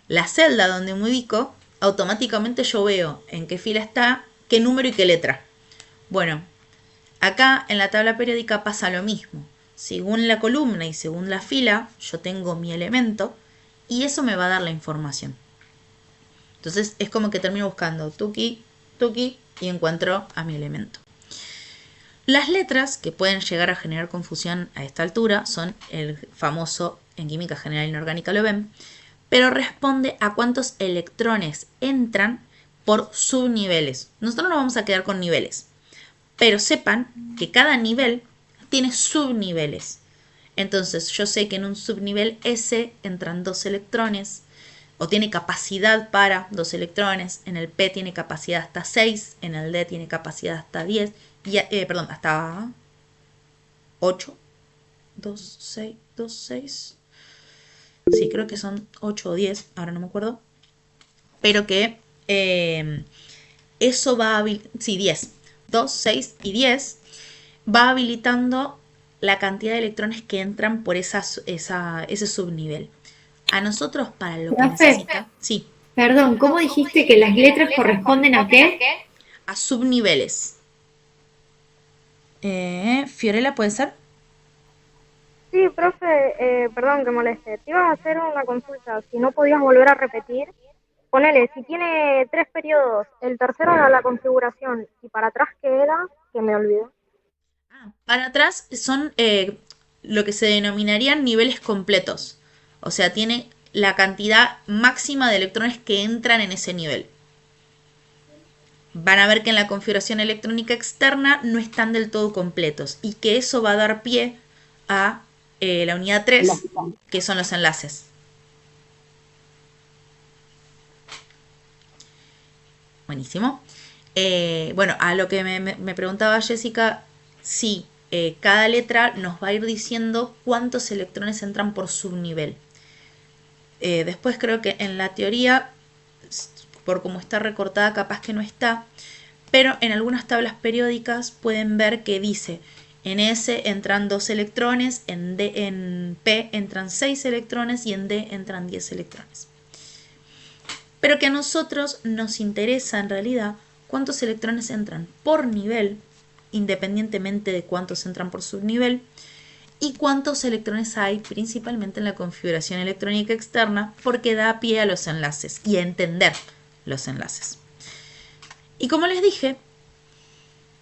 la celda donde me ubico, automáticamente yo veo en qué fila está, qué número y qué letra. Bueno, acá en la tabla periódica pasa lo mismo. Según la columna y según la fila, yo tengo mi elemento y eso me va a dar la información. Entonces es como que termino buscando tuki, tuki y encuentro a mi elemento. Las letras que pueden llegar a generar confusión a esta altura son el famoso, en química general inorgánica lo ven, pero responde a cuántos electrones entran por subniveles. Nosotros nos vamos a quedar con niveles, pero sepan que cada nivel tiene subniveles. Entonces yo sé que en un subnivel S entran 2 electrones, o tiene capacidad para 2 electrones, en el P tiene capacidad hasta 6, en el D tiene capacidad hasta 10, hasta 8, 2, 6, 2, 6, sí, creo que son 8 o 10, ahora no me acuerdo, pero que eso va a sí, 10, 2, 6 y 10, va habilitando la cantidad de electrones que entran por ese subnivel. A nosotros para lo que necesita, sí, Perdón, ¿cómo dijiste que las letras corresponden a qué? a subniveles. Fiorella, ¿puede ser? Sí, profe, perdón que moleste. Te iba a hacer una consulta. Si no podías volver a repetir, ponele, si tiene 3 periodos, el tercero era la configuración y para atrás, ¿qué era? Que me olvidé. Para atrás son lo que se denominarían niveles completos. O sea, tiene la cantidad máxima de electrones que entran en ese nivel. Van a ver que en la configuración electrónica externa no están del todo completos y que eso va a dar pie a la unidad 3, que son los enlaces. Buenísimo. Bueno, a lo que me preguntaba Jessica, sí, cada letra nos va a ir diciendo cuántos electrones entran por subnivel. Después creo que en la teoría, por cómo está recortada, capaz que no está, pero en algunas tablas periódicas pueden ver que dice, en S entran 2 electrones, en P entran 6 electrones y en D entran 10 electrones. Pero que a nosotros nos interesa en realidad cuántos electrones entran por nivel, independientemente de cuántos entran por subnivel, y cuántos electrones hay principalmente en la configuración electrónica externa, porque da pie a los enlaces y a entender los enlaces. Y como les dije,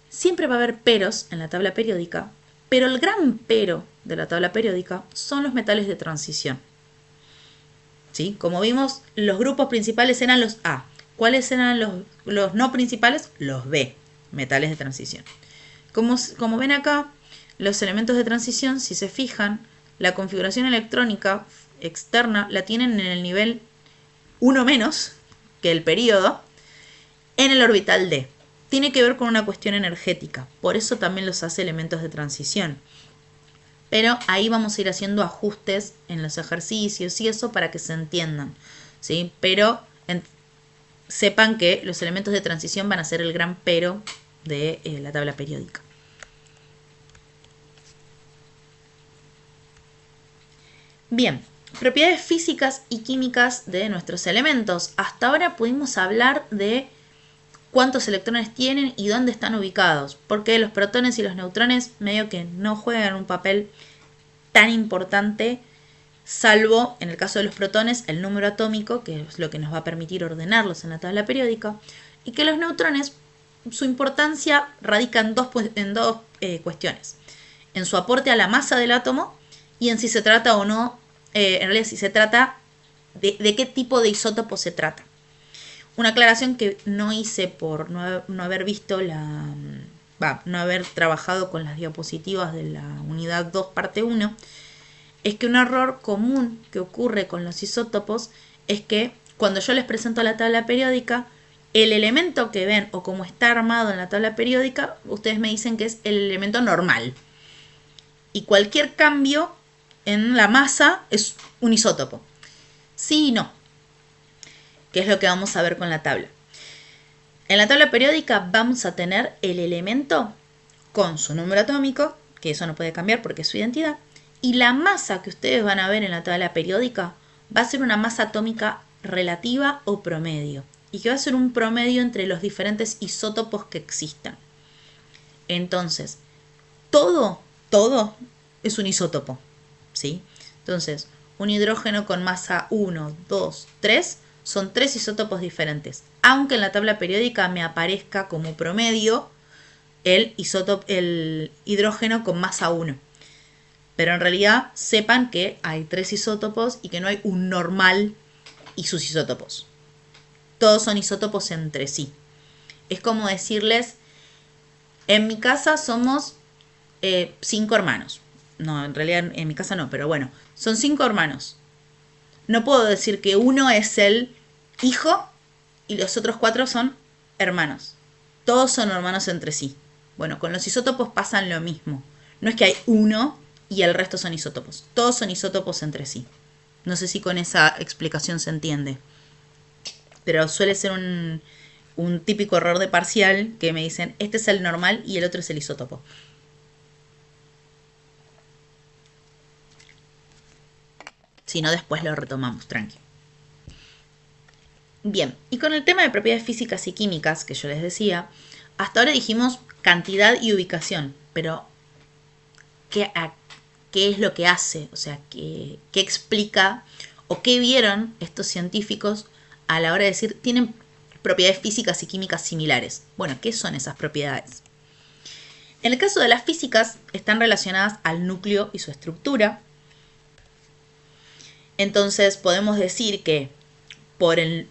siempre va a haber peros en la tabla periódica, pero el gran pero de la tabla periódica son los metales de transición. ¿Sí? Como vimos, los grupos principales eran los A. ¿Cuáles eran los no principales? Los B, metales de transición. Como ven acá, los elementos de transición, si se fijan, la configuración electrónica externa la tienen en el nivel 1 menos que el período en el orbital D. Tiene que ver con una cuestión energética, por eso también los hace elementos de transición. Pero ahí vamos a ir haciendo ajustes en los ejercicios y eso para que se entiendan, ¿sí? Pero sepan que los elementos de transición van a ser el gran pero de la tabla periódica. Bien, propiedades físicas y químicas de nuestros elementos. Hasta ahora pudimos hablar de cuántos electrones tienen y dónde están ubicados, porque los protones y los neutrones medio que no juegan un papel tan importante, salvo en el caso de los protones el número atómico, que es lo que nos va a permitir ordenarlos en la tabla periódica, y que los neutrones, su importancia radica en dos cuestiones: en su aporte a la masa del átomo y en si se trata o no, en realidad si se trata de qué tipo de isótopo se trata. Una aclaración que no hice por no haber visto no haber trabajado con las diapositivas de la unidad 2 parte 1, es que un error común que ocurre con los isótopos es que cuando yo les presento la tabla periódica, el elemento que ven o como está armado en la tabla periódica, ustedes me dicen que es el elemento normal. Y cualquier cambio en la masa es un isótopo. Sí y no. Que es lo que vamos a ver con la tabla. En la tabla periódica vamos a tener el elemento con su número atómico, que eso no puede cambiar porque es su identidad, y la masa que ustedes van a ver en la tabla periódica va a ser una masa atómica relativa o promedio, y que va a ser un promedio entre los diferentes isótopos que existan. Entonces, todo es un isótopo, ¿sí? Entonces, un hidrógeno con masa 1, 2, 3 son 3 isótopos diferentes, aunque en la tabla periódica me aparezca como promedio el hidrógeno con masa 1. Pero en realidad sepan que hay 3 isótopos y que no hay un normal y sus isótopos. Todos son isótopos entre sí. Es como decirles, en mi casa somos 5 hermanos. no, en realidad en mi casa no, pero bueno, son 5 hermanos. No puedo decir que uno es el hijo y los otros 4 son hermanos. Todos son hermanos entre sí. Bueno, con los isótopos pasan lo mismo. No es que hay uno y el resto son isótopos. Todos son isótopos entre sí. No sé si con esa explicación se entiende. Pero suele ser un típico error de parcial que me dicen, este es el normal y el otro es el isótopo. Si no, después lo retomamos, tranqui. Bien, y con el tema de propiedades físicas y químicas, que yo les decía, hasta ahora dijimos cantidad y ubicación, pero ¿qué es lo que hace? O sea, ¿qué explica o qué vieron estos científicos a la hora de decir tienen propiedades físicas y químicas similares? Bueno, ¿qué son esas propiedades? En el caso de las físicas, están relacionadas al núcleo y su estructura. Entonces podemos decir que por el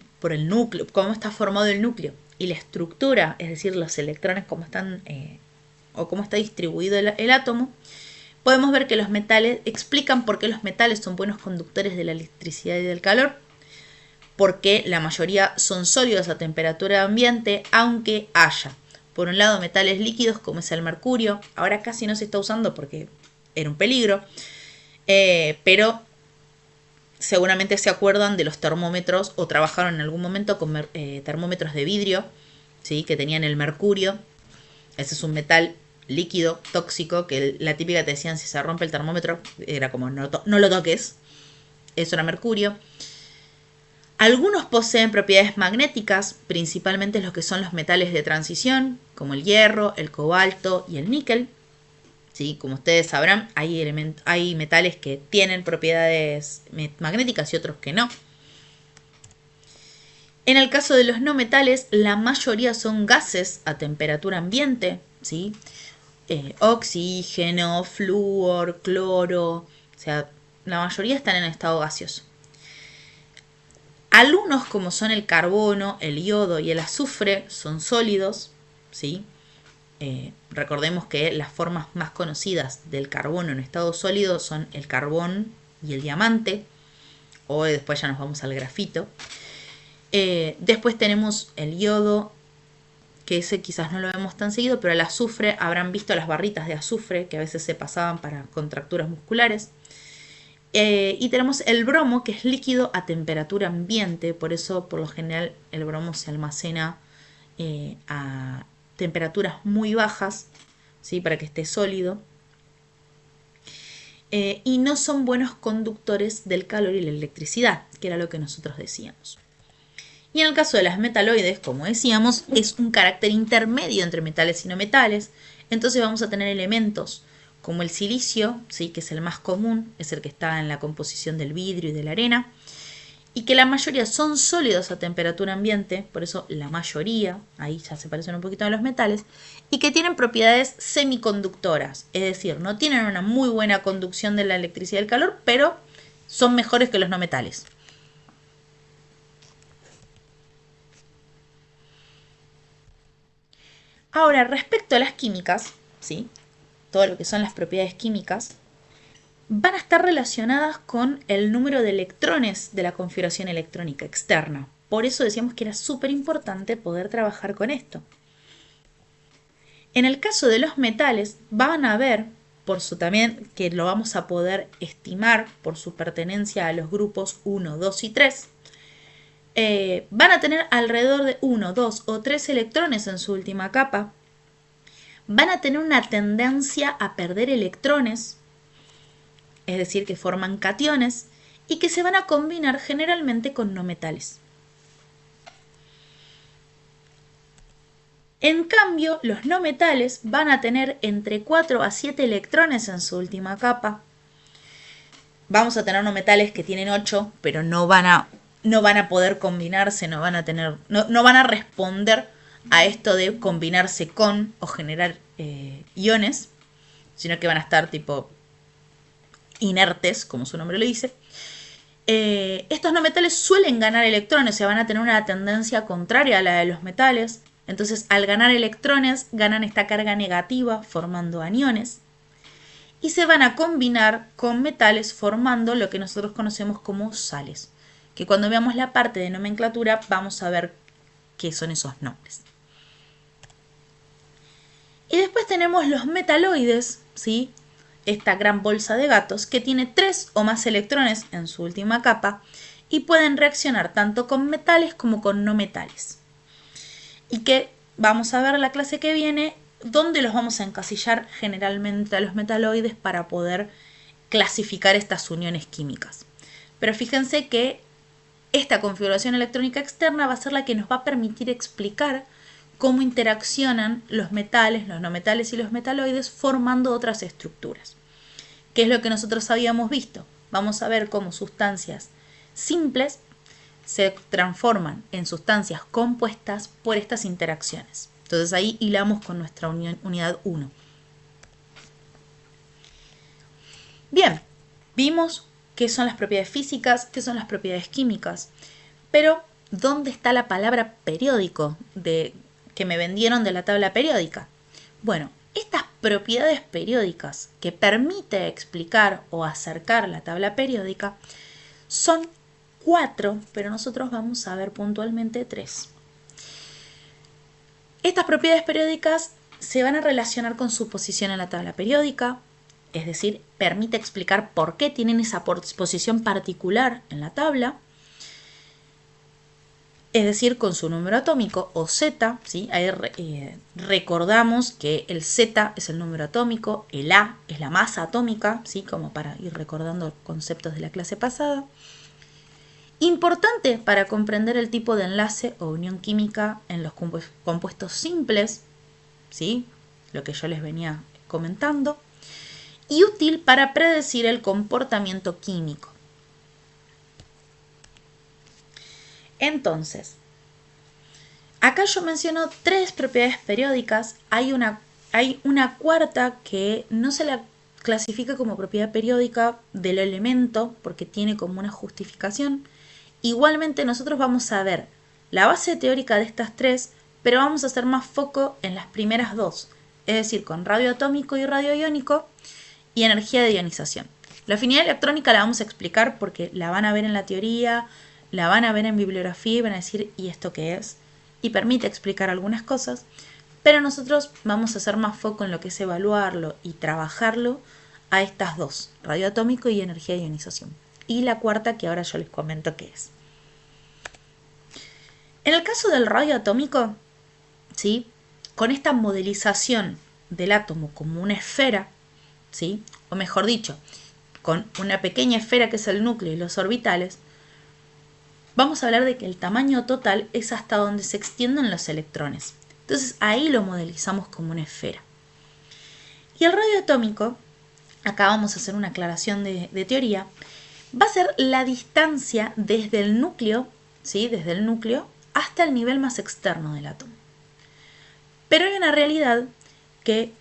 núcleo, cómo está formado el núcleo y la estructura, es decir, los electrones, cómo están o cómo está distribuido el átomo, podemos ver que los metales explican por qué los metales son buenos conductores de la electricidad y del calor, porque la mayoría son sólidos a temperatura ambiente, aunque haya, por un lado, metales líquidos como es el mercurio. Ahora casi no se está usando porque era un peligro, pero seguramente se acuerdan de los termómetros o trabajaron en algún momento con termómetros de vidrio, ¿sí? Que tenían el mercurio. Ese es un metal líquido, tóxico, que la típica te decían, si se rompe el termómetro, era como no lo toques. Eso era mercurio. Algunos poseen propiedades magnéticas, principalmente los que son los metales de transición, como el hierro, el cobalto y el níquel. ¿Sí? Como ustedes sabrán, hay metales que tienen propiedades magnéticas y otros que no. En el caso de los no metales, la mayoría son gases a temperatura ambiente, ¿sí? Oxígeno, flúor, cloro, o sea, la mayoría están en estado gaseoso. Algunos, como son el carbono, el yodo y el azufre, son sólidos, ¿sí? Recordemos que las formas más conocidas del carbono en estado sólido son el carbón y el diamante, o después ya nos vamos al grafito. Después tenemos el yodo, que ese quizás no lo vemos tan seguido, pero el azufre, habrán visto las barritas de azufre que a veces se pasaban para contracturas musculares. Y tenemos el bromo, que es líquido a temperatura ambiente, por eso por lo general el bromo se almacena a temperaturas muy bajas, ¿sí? Para que esté sólido. Y no son buenos conductores del calor y la electricidad, que era lo que nosotros decíamos. Y en el caso de las metaloides, como decíamos, es un carácter intermedio entre metales y no metales. Entonces vamos a tener elementos como el silicio, ¿sí? Que es el más común, es el que está en la composición del vidrio y de la arena, y que la mayoría son sólidos a temperatura ambiente, por eso la mayoría, ahí ya se parecen un poquito a los metales, y que tienen propiedades semiconductoras, es decir, no tienen una muy buena conducción de la electricidad y el calor, pero son mejores que los no metales. Ahora, respecto a las químicas, ¿sí? Todo lo que son las propiedades químicas, van a estar relacionadas con el número de electrones de la configuración electrónica externa. Por eso decíamos que era súper importante poder trabajar con esto. En el caso de los metales, van a ver, por su también, que lo vamos a poder estimar por su pertenencia a los grupos 1, 2 y 3, van a tener alrededor de 1, 2 o 3 electrones en su última capa. Van a tener una tendencia a perder electrones, es decir, que forman cationes, y que se van a combinar generalmente con no metales. En cambio, los no metales van a tener entre 4 a 7 electrones en su última capa. Vamos a tener no metales que tienen 8, pero no van a poder combinarse, no van a responder a esto de combinarse con o generar iones, sino que van a estar tipo inertes, como su nombre lo dice. Estos no metales suelen ganar electrones, o sea, van a tener una tendencia contraria a la de los metales. Entonces, al ganar electrones, ganan esta carga negativa formando aniones. y se van a combinar con metales formando lo que nosotros conocemos como sales, que cuando veamos la parte de nomenclatura vamos a ver qué son esos nombres. Y después tenemos los metaloides, ¿sí? Esta gran bolsa de gatos que tiene 3 o más electrones en su última capa y pueden reaccionar tanto con metales como con no metales. Y que vamos a ver en la clase que viene dónde los vamos a encasillar generalmente a los metaloides para poder clasificar estas uniones químicas. Pero fíjense que esta configuración electrónica externa va a ser la que nos va a permitir explicar cómo interaccionan los metales, los no metales y los metaloides formando otras estructuras. ¿Qué es lo que nosotros habíamos visto? Vamos a ver cómo sustancias simples se transforman en sustancias compuestas por estas interacciones. Entonces ahí hilamos con nuestra unidad 1. Bien, vimos qué son las propiedades físicas, qué son las propiedades químicas, pero ¿dónde está la palabra periódico que me vendieron de la tabla periódica? Bueno, estas propiedades periódicas que permite explicar o acercar la tabla periódica son 4, pero nosotros vamos a ver puntualmente 3. Estas propiedades periódicas se van a relacionar con su posición en la tabla periódica, es decir, permite explicar por qué tienen esa posición particular en la tabla, es decir, con su número atómico o Z, ¿sí? Ahí recordamos que el Z es el número atómico, el A es la masa atómica, ¿sí? Como para ir recordando conceptos de la clase pasada. Importante para comprender el tipo de enlace o unión química en los compuestos simples, ¿sí? Lo que yo les venía comentando. Y útil para predecir el comportamiento químico. Entonces, acá yo menciono 3 propiedades periódicas. Hay una cuarta que no se la clasifica como propiedad periódica del elemento porque tiene como una justificación. Igualmente nosotros vamos a ver la base teórica de estas 3, pero vamos a hacer más foco en las primeras 2, es decir, con radio atómico y radio iónico y energía de ionización. La afinidad electrónica la vamos a explicar porque la van a ver en la teoría, la van a ver en bibliografía y van a decir ¿y esto qué es? Y permite explicar algunas cosas, pero nosotros vamos a hacer más foco en lo que es evaluarlo y trabajarlo a estas 2, radioatómico y energía de ionización. Y la cuarta que ahora yo les comento qué es. En el caso del radioatómico, ¿sí? Con esta modelización del átomo como una esfera, ¿sí? O mejor dicho, con una pequeña esfera que es el núcleo y los orbitales, vamos a hablar de que el tamaño total es hasta donde se extienden los electrones. Entonces ahí lo modelizamos como una esfera. Y el radioatómico, acá vamos a hacer una aclaración de teoría, va a ser la distancia desde el núcleo, ¿sí? Desde el núcleo hasta el nivel más externo del átomo. Pero hay una realidad que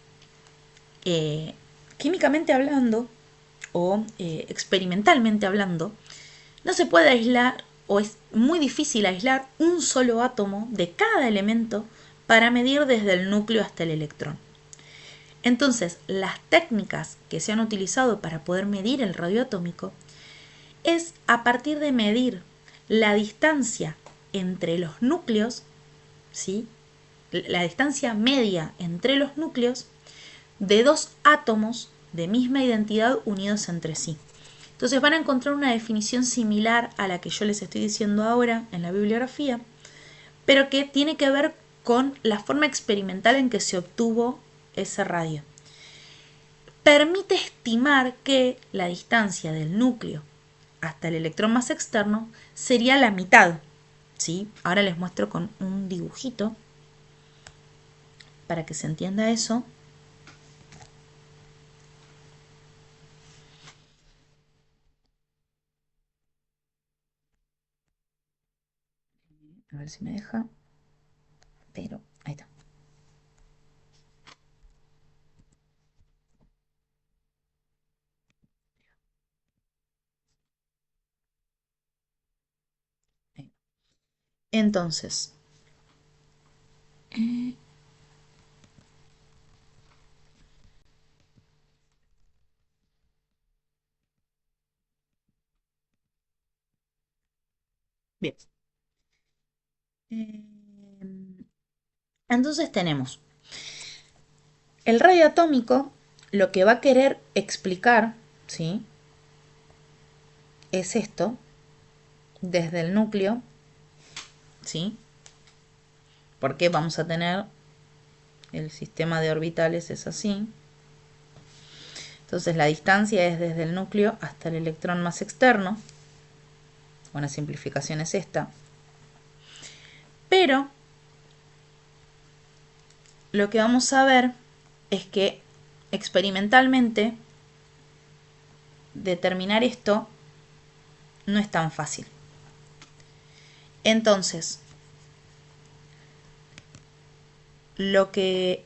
químicamente hablando o experimentalmente hablando no se puede aislar o es muy difícil aislar un solo átomo de cada elemento para medir desde el núcleo hasta el electrón. Entonces, las técnicas que se han utilizado para poder medir el radioatómico es a partir de medir la distancia entre los núcleos, ¿sí? La distancia media entre los núcleos de 2 átomos de misma identidad unidos entre sí. Entonces van a encontrar una definición similar a la que yo les estoy diciendo ahora en la bibliografía, pero que tiene que ver con la forma experimental en que se obtuvo ese radio. Permite estimar que la distancia del núcleo hasta el electrón más externo sería la mitad, ¿sí? Ahora les muestro con un dibujito para que se entienda eso. A ver si me deja. Pero ahí está. Entonces, Bien. Entonces tenemos el radio atómico, lo que va a querer explicar, ¿sí? Es esto, desde el núcleo, ¿sí? Porque vamos a tener el sistema de orbitales es así. Entonces la distancia es desde el núcleo hasta el electrón más externo. Una simplificación es esta. Pero lo que vamos a ver es que experimentalmente determinar esto no es tan fácil. Entonces, lo que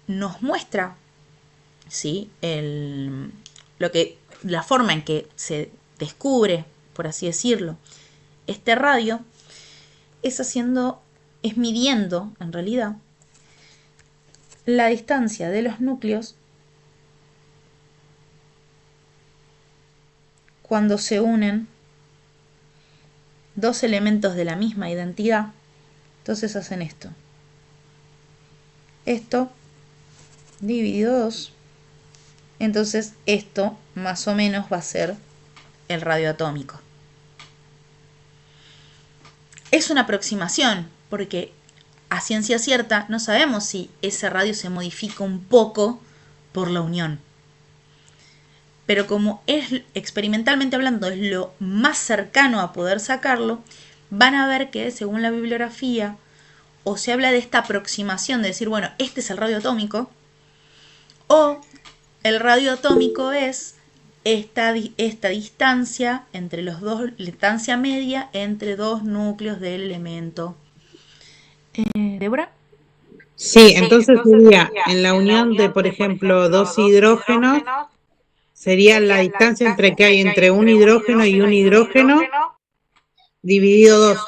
nos muestra, ¿sí? La forma en que se descubre, por así decirlo, este radio es midiendo, en realidad, la distancia de los núcleos cuando se unen dos elementos de la misma identidad. Entonces hacen esto. Esto dividido 2. Entonces esto más o menos va a ser el radio atómico. Es una aproximación, porque a ciencia cierta no sabemos si ese radio se modifica un poco por la unión. Pero como es experimentalmente hablando es lo más cercano a poder sacarlo, van a ver que según la bibliografía o se habla de esta aproximación de decir, bueno, este es el radio atómico, o el radio atómico es esta distancia entre los dos, distancia media entre dos núcleos del elemento. ¿Débora? Sí, entonces sería en la unión de, por ejemplo, dos hidrógenos, sería la distancia entre que hay entre un hidrógeno y un hidrógeno dividido 2.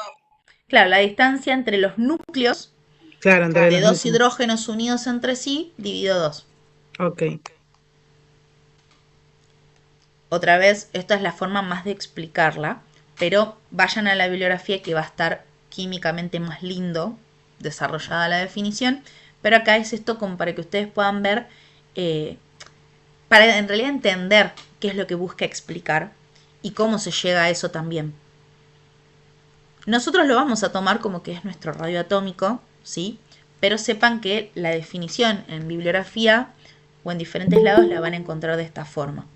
Claro, la distancia entre los núcleos, Claro, entre de los dos núcleos. hidrógenos unidos entre sí, dividido 2. Ok. Otra vez, esta es la forma más de explicarla, pero vayan a la bibliografía que va a estar químicamente más lindo desarrollada la definición, pero acá es esto como para que ustedes puedan ver, para en realidad entender qué es lo que busca explicar y cómo se llega a eso también. Nosotros lo vamos a tomar como que es nuestro radio atómico, ¿sí? Pero sepan que la definición en bibliografía o en diferentes lados la van a encontrar de esta forma.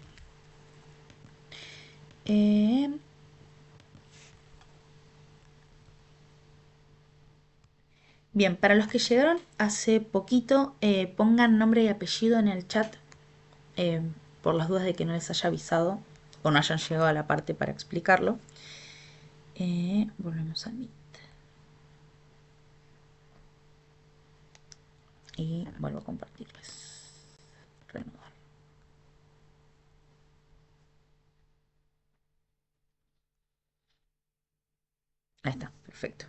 Bien, para los que llegaron hace poquito, pongan nombre y apellido en el chat, por las dudas de que no les haya avisado o no hayan llegado a la parte para explicarlo. Volvemos a Meet. Y vuelvo a compartirles. Renovar. Ahí está, perfecto.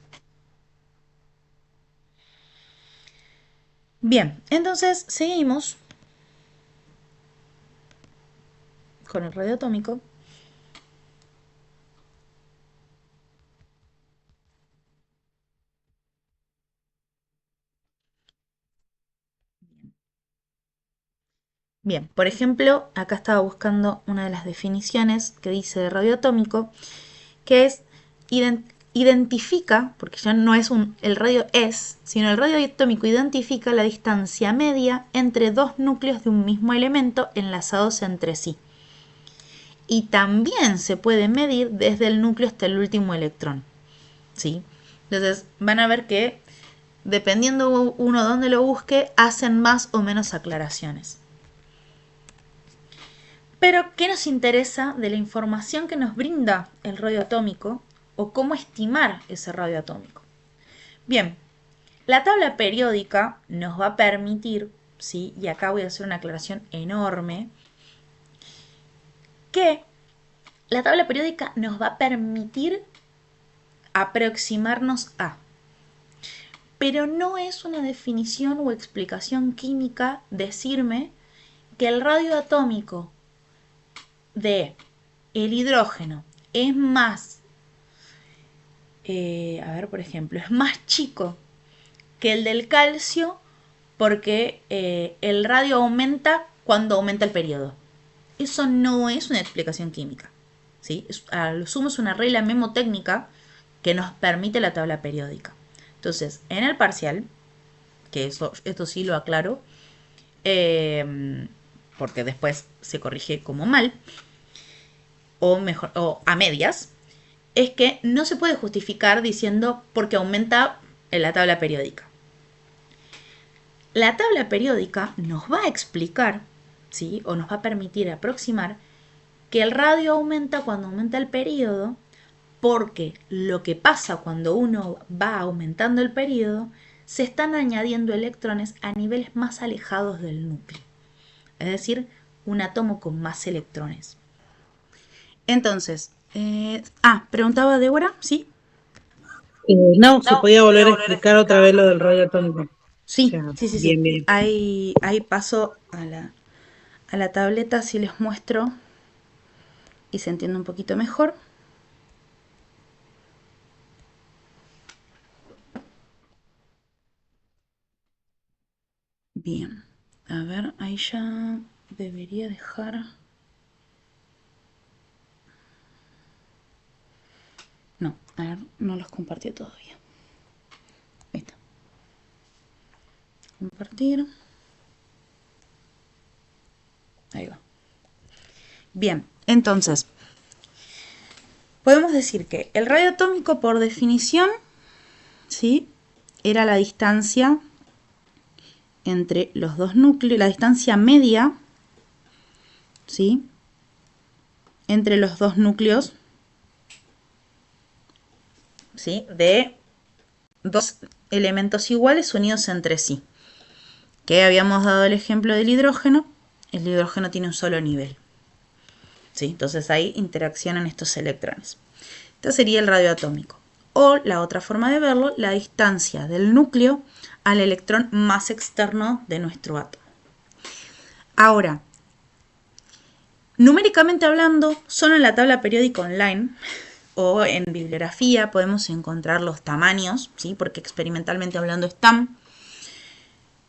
Bien, entonces seguimos con el radio atómico. Bien, por ejemplo, acá estaba buscando una de las definiciones que dice de radio atómico, que es identifica, porque ya no es el radio es, sino el radio atómico identifica la distancia media entre dos núcleos de un mismo elemento enlazados entre sí. Y también se puede medir desde el núcleo hasta el último electrón, ¿sí? Entonces van a ver que dependiendo uno dónde lo busque, hacen más o menos aclaraciones. Pero, ¿qué nos interesa de la información que nos brinda el radio atómico o cómo estimar ese radio atómico? Bien, la tabla periódica nos va a permitir, ¿sí? Y acá voy a hacer una aclaración enorme, que la tabla periódica nos va a permitir aproximarnos a, pero no es una definición o explicación química decirme que el radio atómico de el hidrógeno es más a ver, por ejemplo, es más chico que el del calcio porque el radio aumenta cuando aumenta el periodo. Eso no es una explicación química, ¿sí? A lo sumo es una regla memotécnica que nos permite la tabla periódica. Entonces, en el parcial, que esto sí lo aclaro, porque después se corrige como mal, o mejor, o a medias, es que no se puede justificar diciendo porque aumenta en la tabla periódica. La tabla periódica nos va a explicar, ¿sí? O nos va a permitir aproximar que el radio aumenta cuando aumenta el periodo, porque lo que pasa cuando uno va aumentando el periodo, se están añadiendo electrones a niveles más alejados del núcleo. Es decir, un átomo con más electrones. Entonces, preguntaba Débora, ¿sí? No, se podía volver a explicar otra vez lo del radio atómico. O Sí, sea, sí. bien, bien. Ahí paso a la tableta, si les muestro y se entiende un poquito mejor. Bien, a ver, ahí ya debería dejar... No, a ver, no los compartí todavía. Ahí está. Compartir. Ahí va. Bien, entonces, podemos decir que el radio atómico, por definición, ¿sí? Era la distancia entre los dos núcleos, la distancia media, ¿sí? Entre los dos núcleos, ¿sí? De dos elementos iguales unidos entre sí. Que habíamos dado el ejemplo del hidrógeno. El hidrógeno tiene un solo nivel, ¿sí? Entonces ahí interaccionan estos electrones. Este sería el radio atómico. O la otra forma de verlo, la distancia del núcleo al electrón más externo de nuestro átomo. Ahora, numéricamente hablando, solo en la tabla periódica online o en bibliografía podemos encontrar los tamaños, ¿sí? Porque experimentalmente hablando están.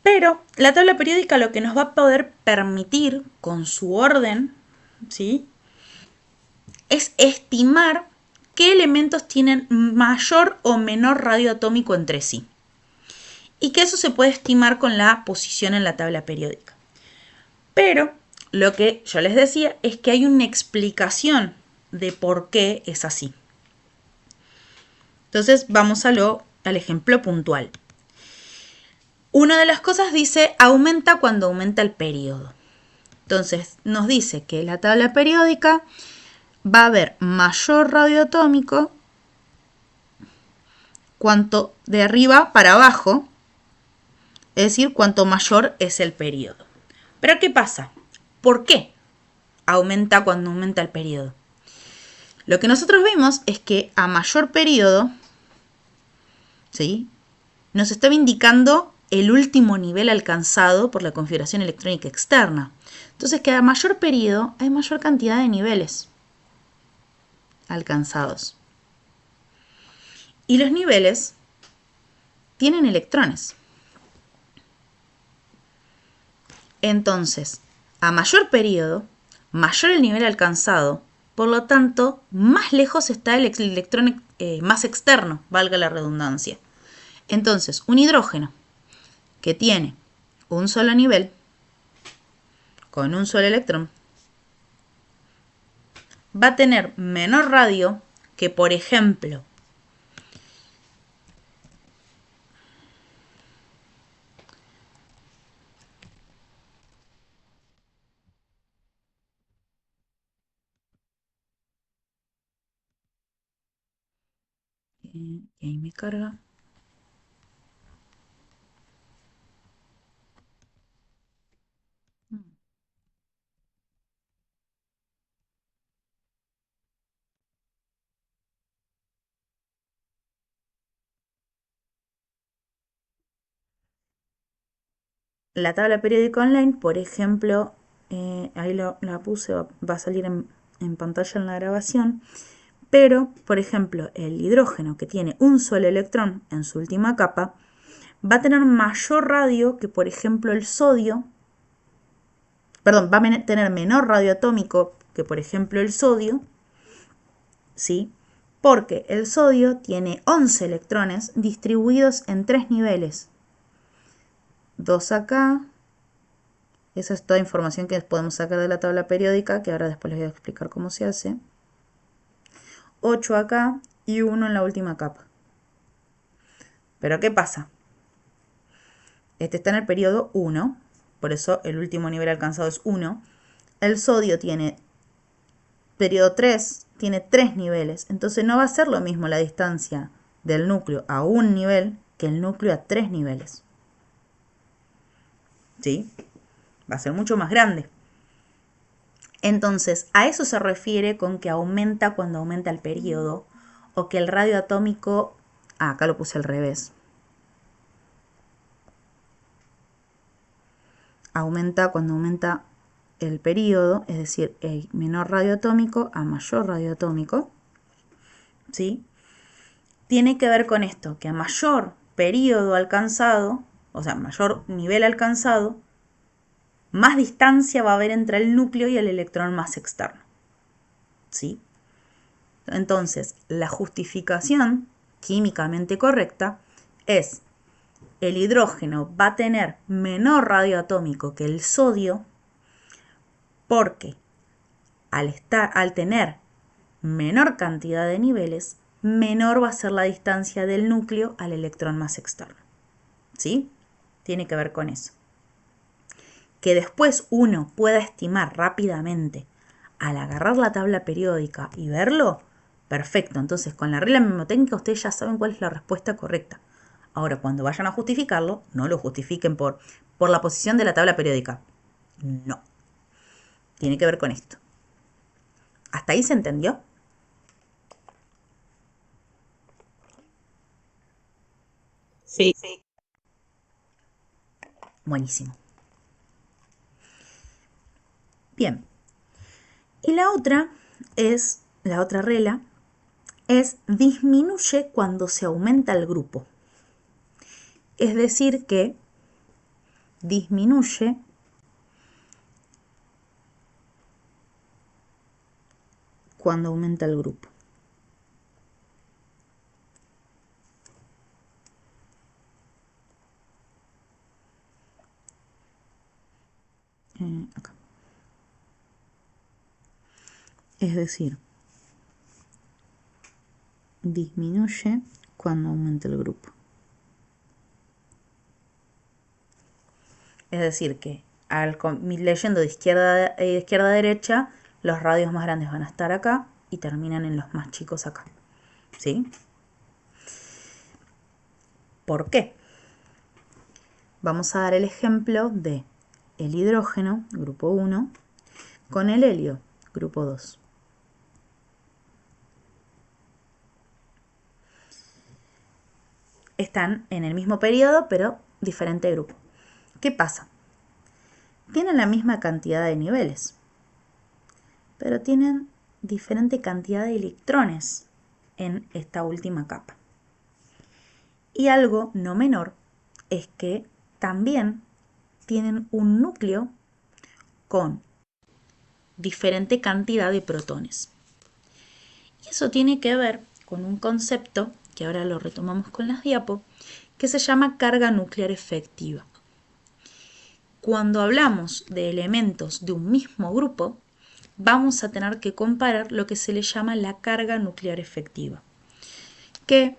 Pero la tabla periódica lo que nos va a poder permitir con su orden, ¿sí? Es estimar qué elementos tienen mayor o menor radio atómico entre sí. Y que eso se puede estimar con la posición en la tabla periódica. Pero lo que yo les decía es que hay una explicación de por qué es así. Entonces vamos al ejemplo puntual. Una de las cosas dice aumenta cuando aumenta el periodo. Entonces nos dice que la tabla periódica va a haber mayor radio atómico cuanto de arriba para abajo, es decir, cuanto mayor es el periodo. Pero ¿qué pasa? ¿Por qué aumenta cuando aumenta el periodo? Lo que nosotros vimos es que a mayor periodo, ¿sí? Nos estaba indicando el último nivel alcanzado por la configuración electrónica externa. Entonces, que a mayor periodo hay mayor cantidad de niveles alcanzados. Y los niveles tienen electrones. Entonces, a mayor periodo, mayor el nivel alcanzado, por lo tanto, más lejos está el electrón más externo, valga la redundancia. Entonces, un hidrógeno que tiene un solo nivel, con un solo electrón, va a tener menor radio que, por ejemplo, y ahí me carga. La tabla periódica online, por ejemplo, ahí la puse, va a salir en pantalla en la grabación, Pero, por ejemplo, el hidrógeno que tiene un solo electrón en su última capa va a tener mayor radio que, por ejemplo, el sodio. Perdón, va a tener menor radio atómico que, por ejemplo, el sodio, ¿sí? Porque el sodio tiene 11 electrones distribuidos en 3 niveles. 2 acá. Esa es toda información que podemos sacar de la tabla periódica, que ahora después les voy a explicar cómo se hace. 8 acá y 1 en la última capa. Pero ¿qué pasa? Este está en el periodo 1, por eso el último nivel alcanzado es 1. El sodio tiene periodo 3, tiene 3 niveles, entonces no va a ser lo mismo la distancia del núcleo a un nivel que el núcleo a 3 niveles. ¿Sí? Va a ser mucho más grande. Entonces, a eso se refiere con que aumenta cuando aumenta el periodo, o que el radio atómico... acá lo puse al revés. Aumenta cuando aumenta el periodo, es decir, el menor radio atómico a mayor radio atómico. ¿Sí? Tiene que ver con esto, que a mayor periodo alcanzado, o sea, mayor nivel alcanzado, más distancia va a haber entre el núcleo y el electrón más externo. ¿Sí? Entonces, la justificación químicamente correcta es: el hidrógeno va a tener menor radio atómico que el sodio porque al tener menor cantidad de niveles, menor va a ser la distancia del núcleo al electrón más externo. ¿Sí? Tiene que ver con eso. Que después uno pueda estimar rápidamente al agarrar la tabla periódica y verlo, perfecto. Entonces, con la regla mnemotécnica ustedes ya saben cuál es la respuesta correcta. Ahora, cuando vayan a justificarlo, no lo justifiquen por la posición de la tabla periódica. No. Tiene que ver con esto. ¿Hasta ahí se entendió? Sí. Buenísimo. Bien. Y la otra regla es disminuye cuando se aumenta el grupo. Es decir que disminuye cuando aumenta el grupo. Acá. Es decir, disminuye cuando aumenta el grupo. Es decir, que leyendo de izquierda a derecha, los radios más grandes van a estar acá y terminan en los más chicos acá. ¿Sí? ¿Por qué? Vamos a dar el ejemplo de el hidrógeno, grupo 1, con el helio, grupo 2. Están en el mismo periodo, pero diferente grupo. ¿Qué pasa? Tienen la misma cantidad de niveles, pero tienen diferente cantidad de electrones en esta última capa. Y algo no menor es que también tienen un núcleo con diferente cantidad de protones. Y eso tiene que ver con un concepto, que ahora lo retomamos con las diapos, que se llama carga nuclear efectiva. Cuando hablamos de elementos de un mismo grupo, vamos a tener que comparar lo que se le llama la carga nuclear efectiva, que,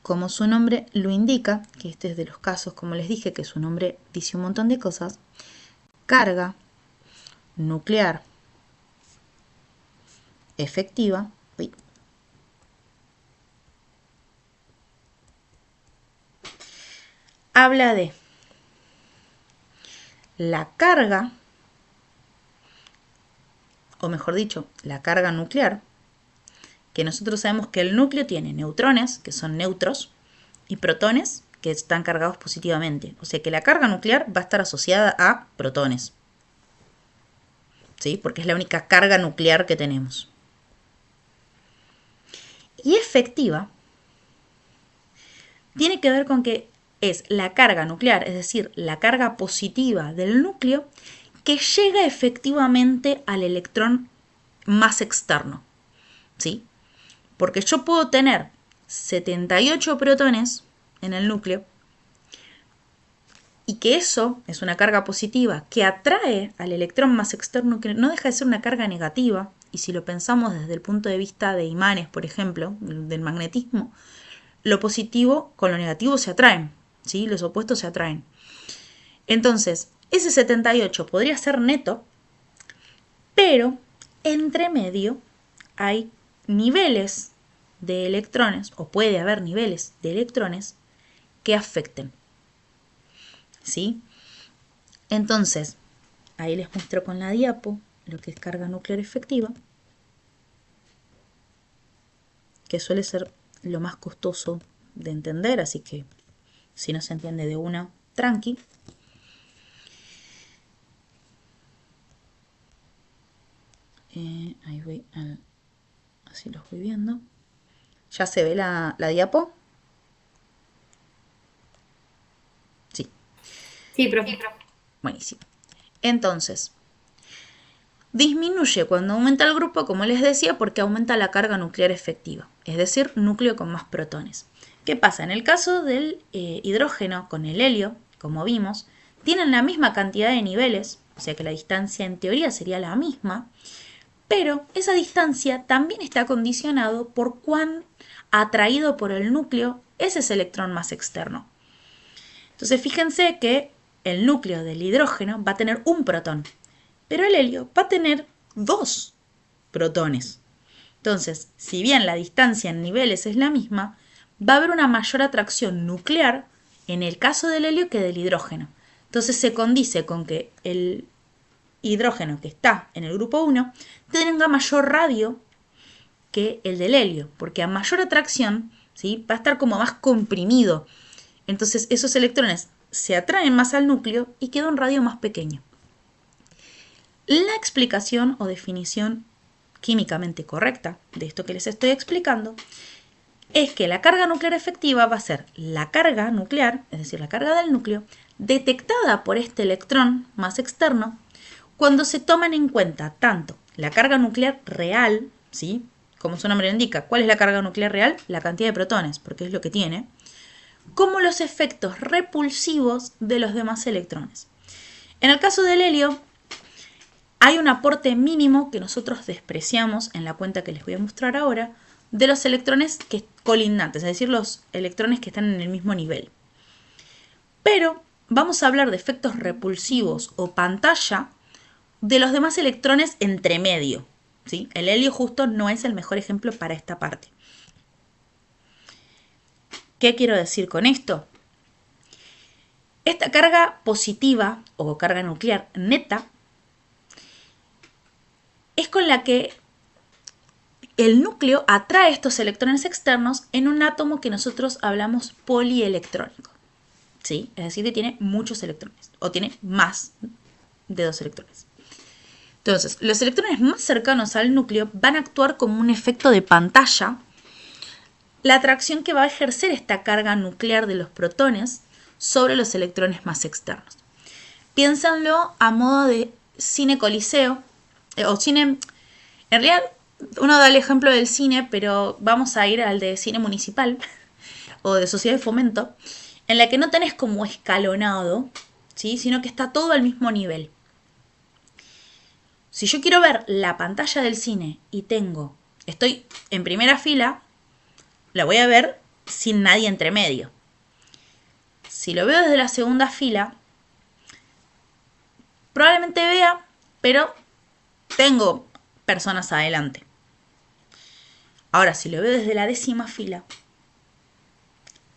como su nombre lo indica, que este es de los casos, como les dije, que su nombre dice un montón de cosas, carga nuclear efectiva, habla de la carga, o mejor dicho, la carga nuclear, que nosotros sabemos que el núcleo tiene neutrones, que son neutros, y protones, que están cargados positivamente. O sea que la carga nuclear va a estar asociada a protones. ¿Sí? Porque es la única carga nuclear que tenemos. Y efectiva tiene que ver con que es la carga nuclear, es decir, la carga positiva del núcleo que llega efectivamente al electrón más externo, ¿sí? Porque yo puedo tener 78 protones en el núcleo y que eso es una carga positiva que atrae al electrón más externo, que no deja de ser una carga negativa. Y si lo pensamos desde el punto de vista de imanes, por ejemplo, del magnetismo, lo positivo con lo negativo se atraen, ¿sí? Los opuestos se atraen. Entonces, ese 78 podría ser neto, pero entre medio hay niveles de electrones, o puede haber niveles de electrones que afecten, ¿sí? Entonces, ahí les muestro con la diapo lo que es carga nuclear efectiva, que suele ser lo más costoso de entender, así que si no se entiende de una, tranqui. Ahí voy, así los voy viendo. ¿Ya se ve la diapo? Sí. Sí, profe. Buenísimo. Entonces, disminuye cuando aumenta el grupo, como les decía, porque aumenta la carga nuclear efectiva, es decir, núcleo con más protones. ¿Qué pasa? En el caso del hidrógeno con el helio, como vimos, tienen la misma cantidad de niveles, o sea que la distancia en teoría sería la misma, pero esa distancia también está condicionado por cuán atraído por el núcleo es ese electrón más externo. Entonces fíjense que el núcleo del hidrógeno va a tener un protón, pero el helio va a tener 2 protones. Entonces, si bien la distancia en niveles es la misma, va a haber una mayor atracción nuclear en el caso del helio que del hidrógeno. Entonces se condice con que el hidrógeno que está en el grupo 1 tenga mayor radio que el del helio, porque a mayor atracción, ¿sí?, va a estar como más comprimido. Entonces esos electrones se atraen más al núcleo y queda un radio más pequeño. La explicación o definición químicamente correcta de esto que les estoy explicando es que la carga nuclear efectiva va a ser la carga nuclear, es decir, la carga del núcleo, detectada por este electrón más externo cuando se toman en cuenta tanto la carga nuclear real, ¿sí?, como su nombre lo indica, ¿cuál es la carga nuclear real? La cantidad de protones, porque es lo que tiene, como los efectos repulsivos de los demás electrones. En el caso del helio, hay un aporte mínimo que nosotros despreciamos en la cuenta que les voy a mostrar ahora de los electrones colindantes, es decir, los electrones que están en el mismo nivel. Pero vamos a hablar de efectos repulsivos o pantalla de los demás electrones entre medio, ¿sí? El helio justo no es el mejor ejemplo para esta parte. ¿Qué quiero decir con esto? Esta carga positiva o carga nuclear neta es con la que el núcleo atrae estos electrones externos en un átomo que nosotros hablamos polielectrónico, ¿sí? Es decir, que tiene muchos electrones o tiene más de 2 electrones. Entonces, los electrones más cercanos al núcleo van a actuar como un efecto de pantalla, la atracción que va a ejercer esta carga nuclear de los protones sobre los electrones más externos. Piénsenlo a modo de cine coliseo, o cine, en realidad uno da el ejemplo del cine, pero vamos a ir al de cine municipal o de sociedad de fomento, en la que no tenés como escalonado, ¿sí?, sino que está todo al mismo nivel. Si yo quiero ver la pantalla del cine y estoy en primera fila, la voy a ver sin nadie entre medio. Si lo veo desde la segunda fila, probablemente vea, pero tengo personas adelante. Ahora, si lo veo desde la 10ª fila,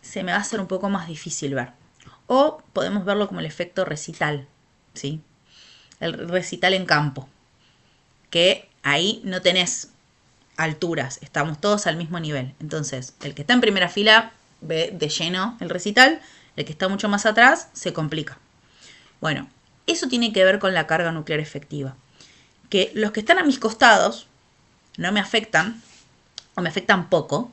se me va a hacer un poco más difícil ver. O podemos verlo como el efecto recital, ¿sí? El recital en campo, que ahí no tenés alturas, estamos todos al mismo nivel. Entonces, el que está en primera fila ve de lleno el recital, el que está mucho más atrás se complica. Bueno, eso tiene que ver con la carga nuclear efectiva. Que los que están a mis costados no me afectan o me afectan poco,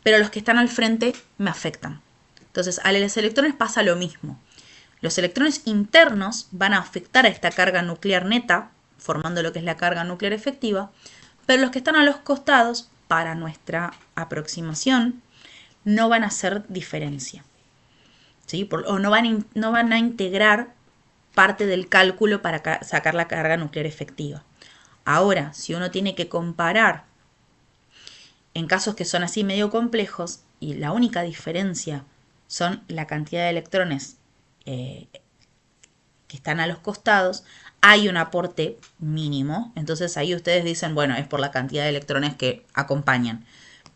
pero los que están al frente me afectan. Entonces, a los electrones pasa lo mismo. Los electrones internos van a afectar a esta carga nuclear neta, formando lo que es la carga nuclear efectiva, pero los que están a los costados, para nuestra aproximación, no van a hacer diferencia, ¿sí? O no van a integrar parte del cálculo para sacar la carga nuclear efectiva. Ahora, si uno tiene que comparar en casos que son así medio complejos y la única diferencia son la cantidad de electrones que están a los costados, hay un aporte mínimo. Entonces ahí ustedes dicen, bueno, es por la cantidad de electrones que acompañan.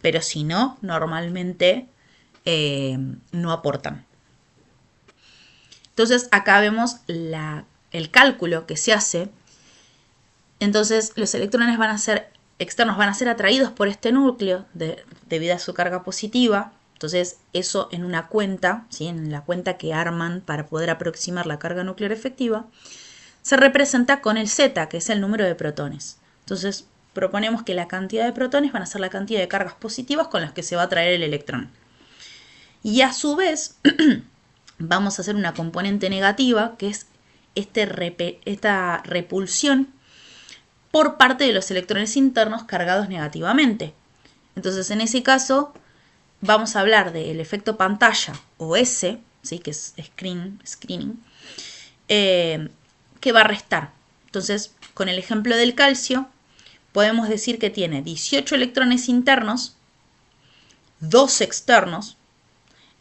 Pero si no, normalmente no aportan. Entonces acá vemos el cálculo que se hace. Entonces los electrones externos van a ser atraídos por este núcleo debido a su carga positiva. Entonces eso en una cuenta, ¿sí? En la cuenta que arman para poder aproximar la carga nuclear efectiva, se representa con el Z, que es el número de protones. Entonces proponemos que la cantidad de protones van a ser la cantidad de cargas positivas con las que se va a atraer el electrón. Y a su vez vamos a hacer una componente negativa, que es esta repulsión por parte de los electrones internos cargados negativamente. Entonces en ese caso vamos a hablar del efecto pantalla o S, ¿sí? Que es screening, que va a restar. Entonces, con el ejemplo del calcio, podemos decir que tiene 18 electrones internos, 2 externos.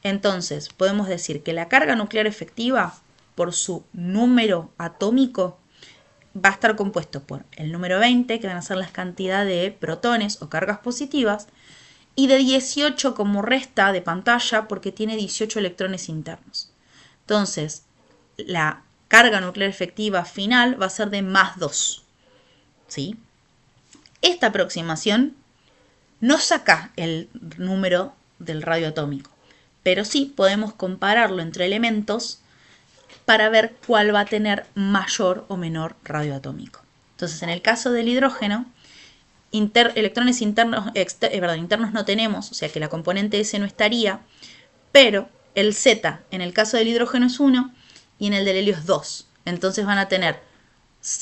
Entonces, podemos decir que la carga nuclear efectiva, por su número atómico, va a estar compuesto por el número 20, que van a ser la cantidad de protones o cargas positivas, y de 18 como resta de pantalla porque tiene 18 electrones internos. Entonces, la carga nuclear efectiva final va a ser de más 2. ¿Sí? Esta aproximación no saca el número del radio atómico, pero sí podemos compararlo entre elementos para ver cuál va a tener mayor o menor radio atómico. Entonces, en el caso del hidrógeno, electrones internos no tenemos, o sea que la componente S no estaría, pero el Z en el caso del hidrógeno es 1 y en el del helio es 2. Entonces van a tener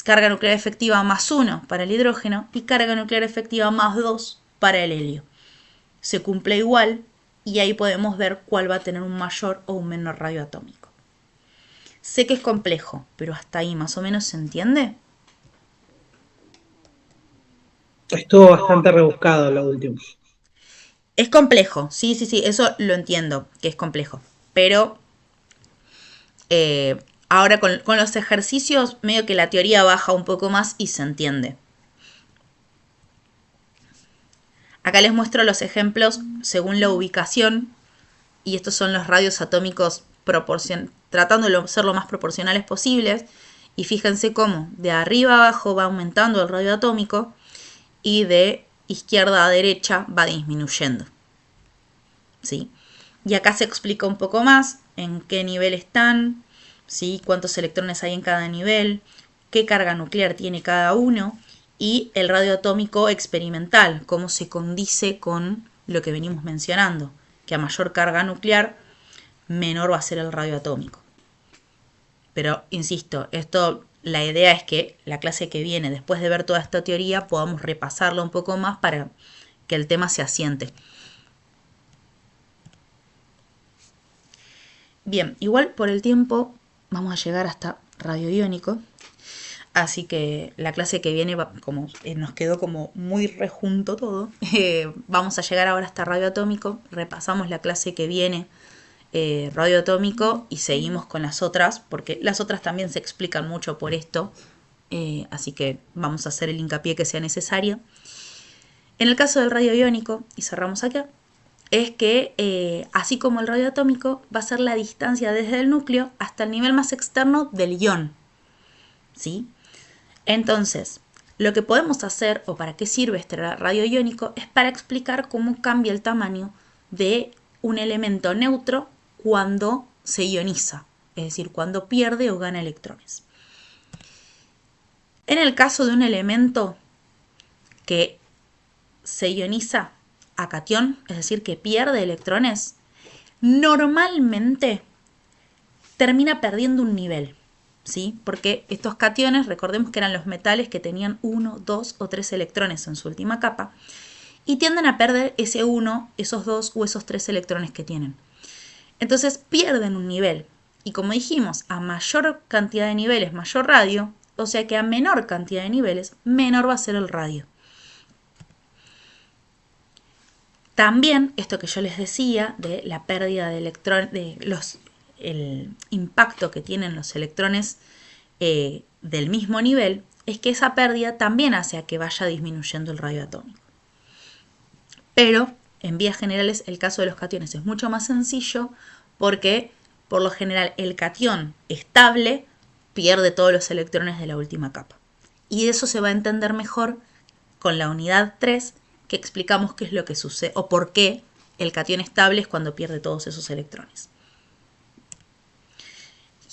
carga nuclear efectiva más 1 para el hidrógeno y carga nuclear efectiva más 2 para el helio. Se cumple igual y ahí podemos ver cuál va a tener un mayor o un menor radio atómico. Sé que es complejo, pero hasta ahí más o menos se entiende. Estuvo bastante rebuscado lo último. Es complejo, sí, eso lo entiendo, que es complejo. Pero ahora con los ejercicios medio que la teoría baja un poco más y se entiende. Acá les muestro los ejemplos según la ubicación. Y estos son los radios atómicos tratando de ser lo más proporcionales posibles. Y fíjense cómo de arriba a abajo va aumentando el radio atómico y de izquierda a derecha va disminuyendo. ¿Sí? Y acá se explica un poco más en qué nivel están, ¿sí? Cuántos electrones hay en cada nivel, qué carga nuclear tiene cada uno y el radio atómico experimental, cómo se condice con lo que venimos mencionando, que a mayor carga nuclear, menor va a ser el radio atómico. Pero, insisto, la idea es que la clase que viene, después de ver toda esta teoría, podamos repasarla un poco más para que el tema se asiente. Bien, igual por el tiempo vamos a llegar hasta radio iónico. Así que la clase que viene, como nos quedó como muy rejunto todo, vamos a llegar ahora hasta radio atómico. Repasamos la clase que viene, radio atómico, y seguimos con las otras, porque las otras también se explican mucho por esto. Así que vamos a hacer el hincapié que sea necesario. En el caso del radio iónico, y cerramos acá, es que así como el radio atómico va a ser la distancia desde el núcleo hasta el nivel más externo del ion. ¿Sí? Entonces, lo que podemos hacer, o para qué sirve este radio iónico, es para explicar cómo cambia el tamaño de un elemento neutro cuando se ioniza, es decir, cuando pierde o gana electrones. En el caso de un elemento que se ioniza a catión, es decir, que pierde electrones, normalmente termina perdiendo un nivel, ¿sí? Porque estos cationes, recordemos que eran los metales que tenían 1, 2 o 3 electrones en su última capa, y tienden a perder ese 1, esos 2 o esos 3 electrones que tienen. Entonces pierden un nivel, y como dijimos, a mayor cantidad de niveles, mayor radio, o sea que a menor cantidad de niveles, menor va a ser el radio. También, esto que yo les decía, de la pérdida de electrones, el impacto que tienen los electrones del mismo nivel, es que esa pérdida también hace a que vaya disminuyendo el radio atómico. Pero, en vías generales, el caso de los cationes es mucho más sencillo porque, por lo general, el catión estable pierde todos los electrones de la última capa. Y eso se va a entender mejor con la unidad 3, que explicamos qué es lo que sucede o por qué el catión estable es cuando pierde todos esos electrones.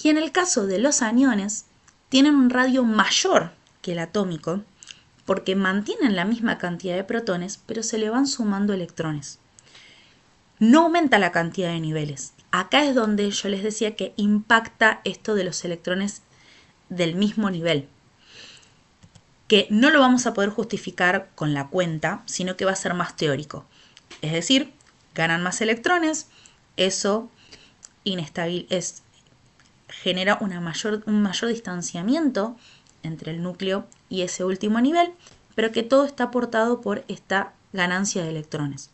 Y en el caso de los aniones, tienen un radio mayor que el atómico porque mantienen la misma cantidad de protones, pero se le van sumando electrones. No aumenta la cantidad de niveles. Acá es donde yo les decía que impacta esto de los electrones del mismo nivel, que no lo vamos a poder justificar con la cuenta, sino que va a ser más teórico. Es decir, ganan más electrones, eso genera un mayor distanciamiento entre el núcleo y ese último nivel, pero que todo está aportado por esta ganancia de electrones.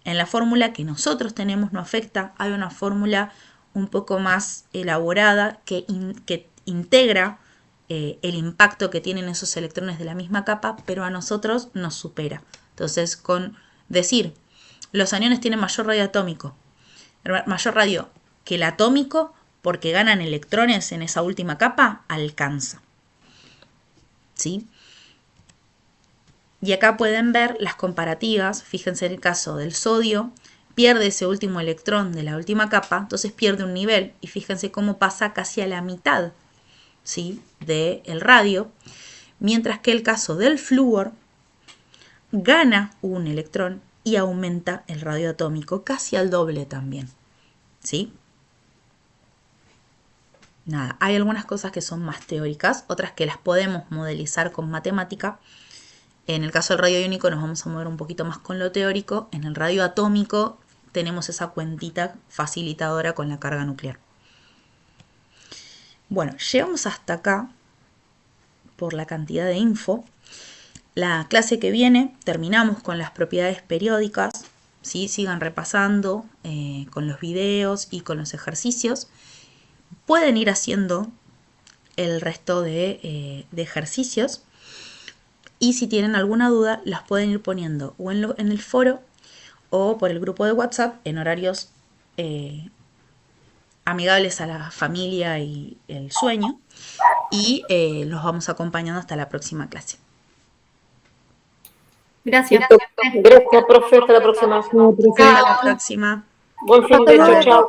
En la fórmula que nosotros tenemos no afecta, hay una fórmula un poco más elaborada que integra el impacto que tienen esos electrones de la misma capa, pero a nosotros nos supera. Entonces, con decir, los aniones tienen mayor radio atómico, mayor radio que el atómico, porque ganan electrones en esa última capa, alcanza. ¿Sí? Y acá pueden ver las comparativas. Fíjense en el caso del sodio, pierde ese último electrón de la última capa, entonces pierde un nivel, y fíjense cómo pasa casi a la mitad, ¿sí?, del radio, mientras que el caso del flúor gana un electrón y aumenta el radio atómico casi al doble también, ¿sí? Nada, hay algunas cosas que son más teóricas, otras que las podemos modelizar con matemática. En el caso del radio iónico nos vamos a mover un poquito más con lo teórico. En el radio atómico tenemos esa cuentita facilitadora con la carga nuclear. Bueno, llegamos hasta acá por la cantidad de info. La clase que viene terminamos con las propiedades periódicas. ¿Sí? Sigan repasando con los videos y con los ejercicios. Pueden ir haciendo el resto de ejercicios. Y si tienen alguna duda, las pueden ir poniendo o en el foro o por el grupo de WhatsApp en horarios amigables a la familia y el sueño. Y los vamos acompañando hasta la próxima clase. Gracias. Gracias, profe. Hasta la próxima. Hasta la próxima. Buen fin de chao.